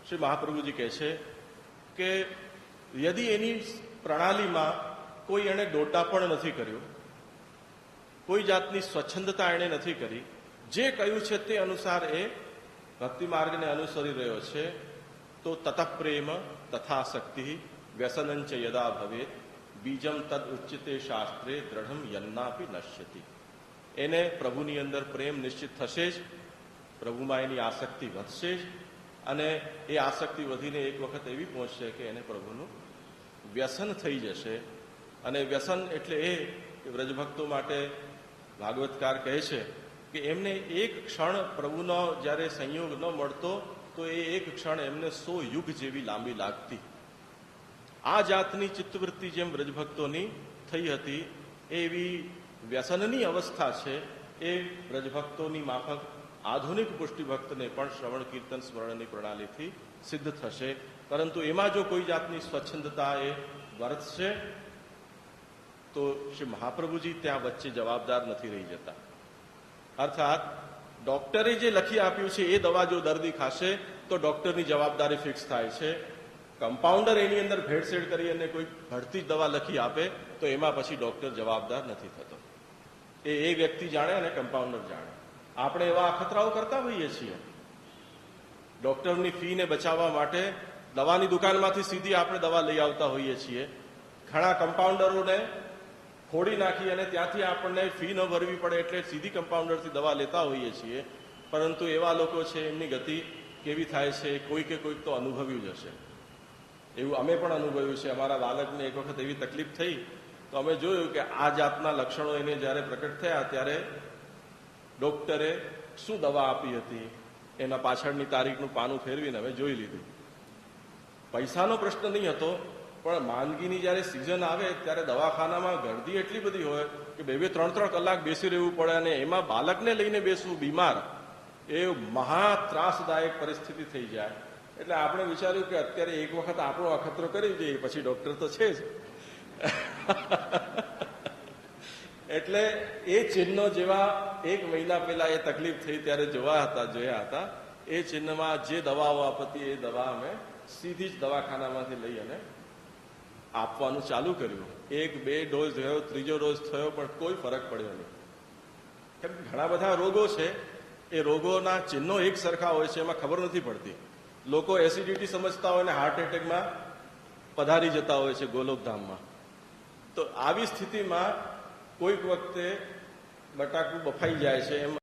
શ્રી મહાપ્રભુજી કહે છે કે યદિ એની પ્રણાલીમાં કોઈ એણે દોડાપણ નથી કર્યું, કોઈ જાતની સ્વચ્છંદતા એણે નથી કરી, જે કહ્યું છે તે અનુસાર એ ભક્તિ માર્ગને અનુસરી રહ્યો છે, તો તતઃ પ્રેમ તથા શક્તિ વ્યસનંચ યદા ભવેત બીજમ તદ ઉચ્ચિતે શાસ્ત્રે દ્રઢમ યન્નાપી નશ્યતિ. એને પ્રભુની અંદર પ્રેમ નિશ્ચિત થશે જ, પ્રભુમાં એની આસક્તિ વધશે જ, અને એ આસક્તિ વધીને એક વખત એવી પહોંચશે કે એને પ્રભુનું વ્યસન થઈ જશે. અને વ્યસન એટલે એ કે વ્રજભક્તો માટે ભાગવતકાર કહે છે કે એમને એક ક્ષણ પ્રભુનો જ્યારે સંયોગ ન મળતો તો એ એક ક્ષણ એમને 100 યુગ જેવી લાંબી લાગતી. આ જાતની ચિત્તવૃત્તિ જેમ વ્રજભક્તોની થઈ હતી, એવી વ્યસનની અવસ્થા છે એ વ્રજભક્તોની માફક આધુનિક પુષ્ટિભક્તને પણ શ્રવણ કીર્તન સ્મરણની પ્રણાલીથી સિદ્ધ થશે. પરંતુ એમાં જો કોઈ જાતની સ્વચ્છંદતા એ વર્તશે તો શ્રી મહાપ્રભુજી ત્યાં વચ્ચે જવાબદાર નથી રહી જતા. અર્થાત ડોક્ટરે જે લખી આપ્યું છે એ દવા જો દર્દી ખાશે તો ડોક્ટરની જવાબદારી ફિક્સ થાય છે. કમ્પાઉન્ડર એની અંદર ભેળસેળ કરી અને કોઈ ભળતી જ દવા લખી આપે તો એમાં પછી ડોક્ટર જવાબદાર નથી થતો. એ વ્યક્તિ જાણે અને કમ્પાઉન્ડર જાણે. આપણે એવા અખતરાઓ કરતા હોઈએ છીએ. ડોક્ટરની ફીને બચાવવા માટે દવાની દુકાનમાંથી સીધી આપણે દવા લઈ આવતા હોઈએ છીએ. ઘણા કમ્પાઉન્ડરોને ફોડી નાખી અને ત્યાંથી આપણને ફી ન ભરવી પડે એટલે સીધી કમ્પાઉન્ડરથી દવા લેતા હોઈએ છીએ. પરંતુ એવા લોકો છે, એમની ગતિ કેવી થાય છે કોઈક તો અનુભવ્યું જ હશે. એવું અમે પણ અનુભવ્યું છે. અમારા બાળકને એક વખત એવી તકલીફ થઈ તો અમે જોયું કે આ જાતના લક્ષણો એને જ્યારે પ્રકટ થયા ત્યારે ડોક્ટરે શું દવા આપી હતી એના પાછળની તારીખનું પાનું ફેરવીને અમે જોઈ લીધું. પૈસાનો પ્રશ્ન નહીં હતો, પણ માંદગીની જ્યારે સિઝન આવે ત્યારે દવાખાનામાં ગર્દી એટલી બધી હોય કે 2-3 કલાક બેસી રહેવું પડે, અને એમાં બાળકને લઈને બેસવું બીમાર, એ મહા ત્રાસદાયક પરિસ્થિતિ થઈ જાય. એટલે આપણે વિચાર્યું કે અત્યારે એક વખત આપણો અખતરો કરી દઈએ, પછી ડોક્ટર તો છે જ. એટલે એ ચિહ્નો જેવા 1 મહિના પહેલા એ તકલીફ થઈ ત્યારે જોયા હતા, એ ચિહ્નમાં જે દવાઓ આપતી એ દવા અમે સીધી જ દવાખાનામાંથી લઈ અને આપવાનું ચાલુ કર્યું. 1-2 ડોઝ થયો, 3જો ડોઝ થયો, પણ કોઈ ફરક પડ્યો નહીં. કેમ ઘણા બધા રોગો છે, એ રોગોના ચિહ્નો એક સરખા હોય છે, એમાં ખબર નથી પડતી. લોકો એસિડિટી સમજતા હોય ને હાર્ટ એટેકમાં પધારી જતા હોય છે ગોલોકધામમાં. તો આવી સ્થિતિમાં કોઈક વખતે બટાકું બફાઈ જાય છે, એમ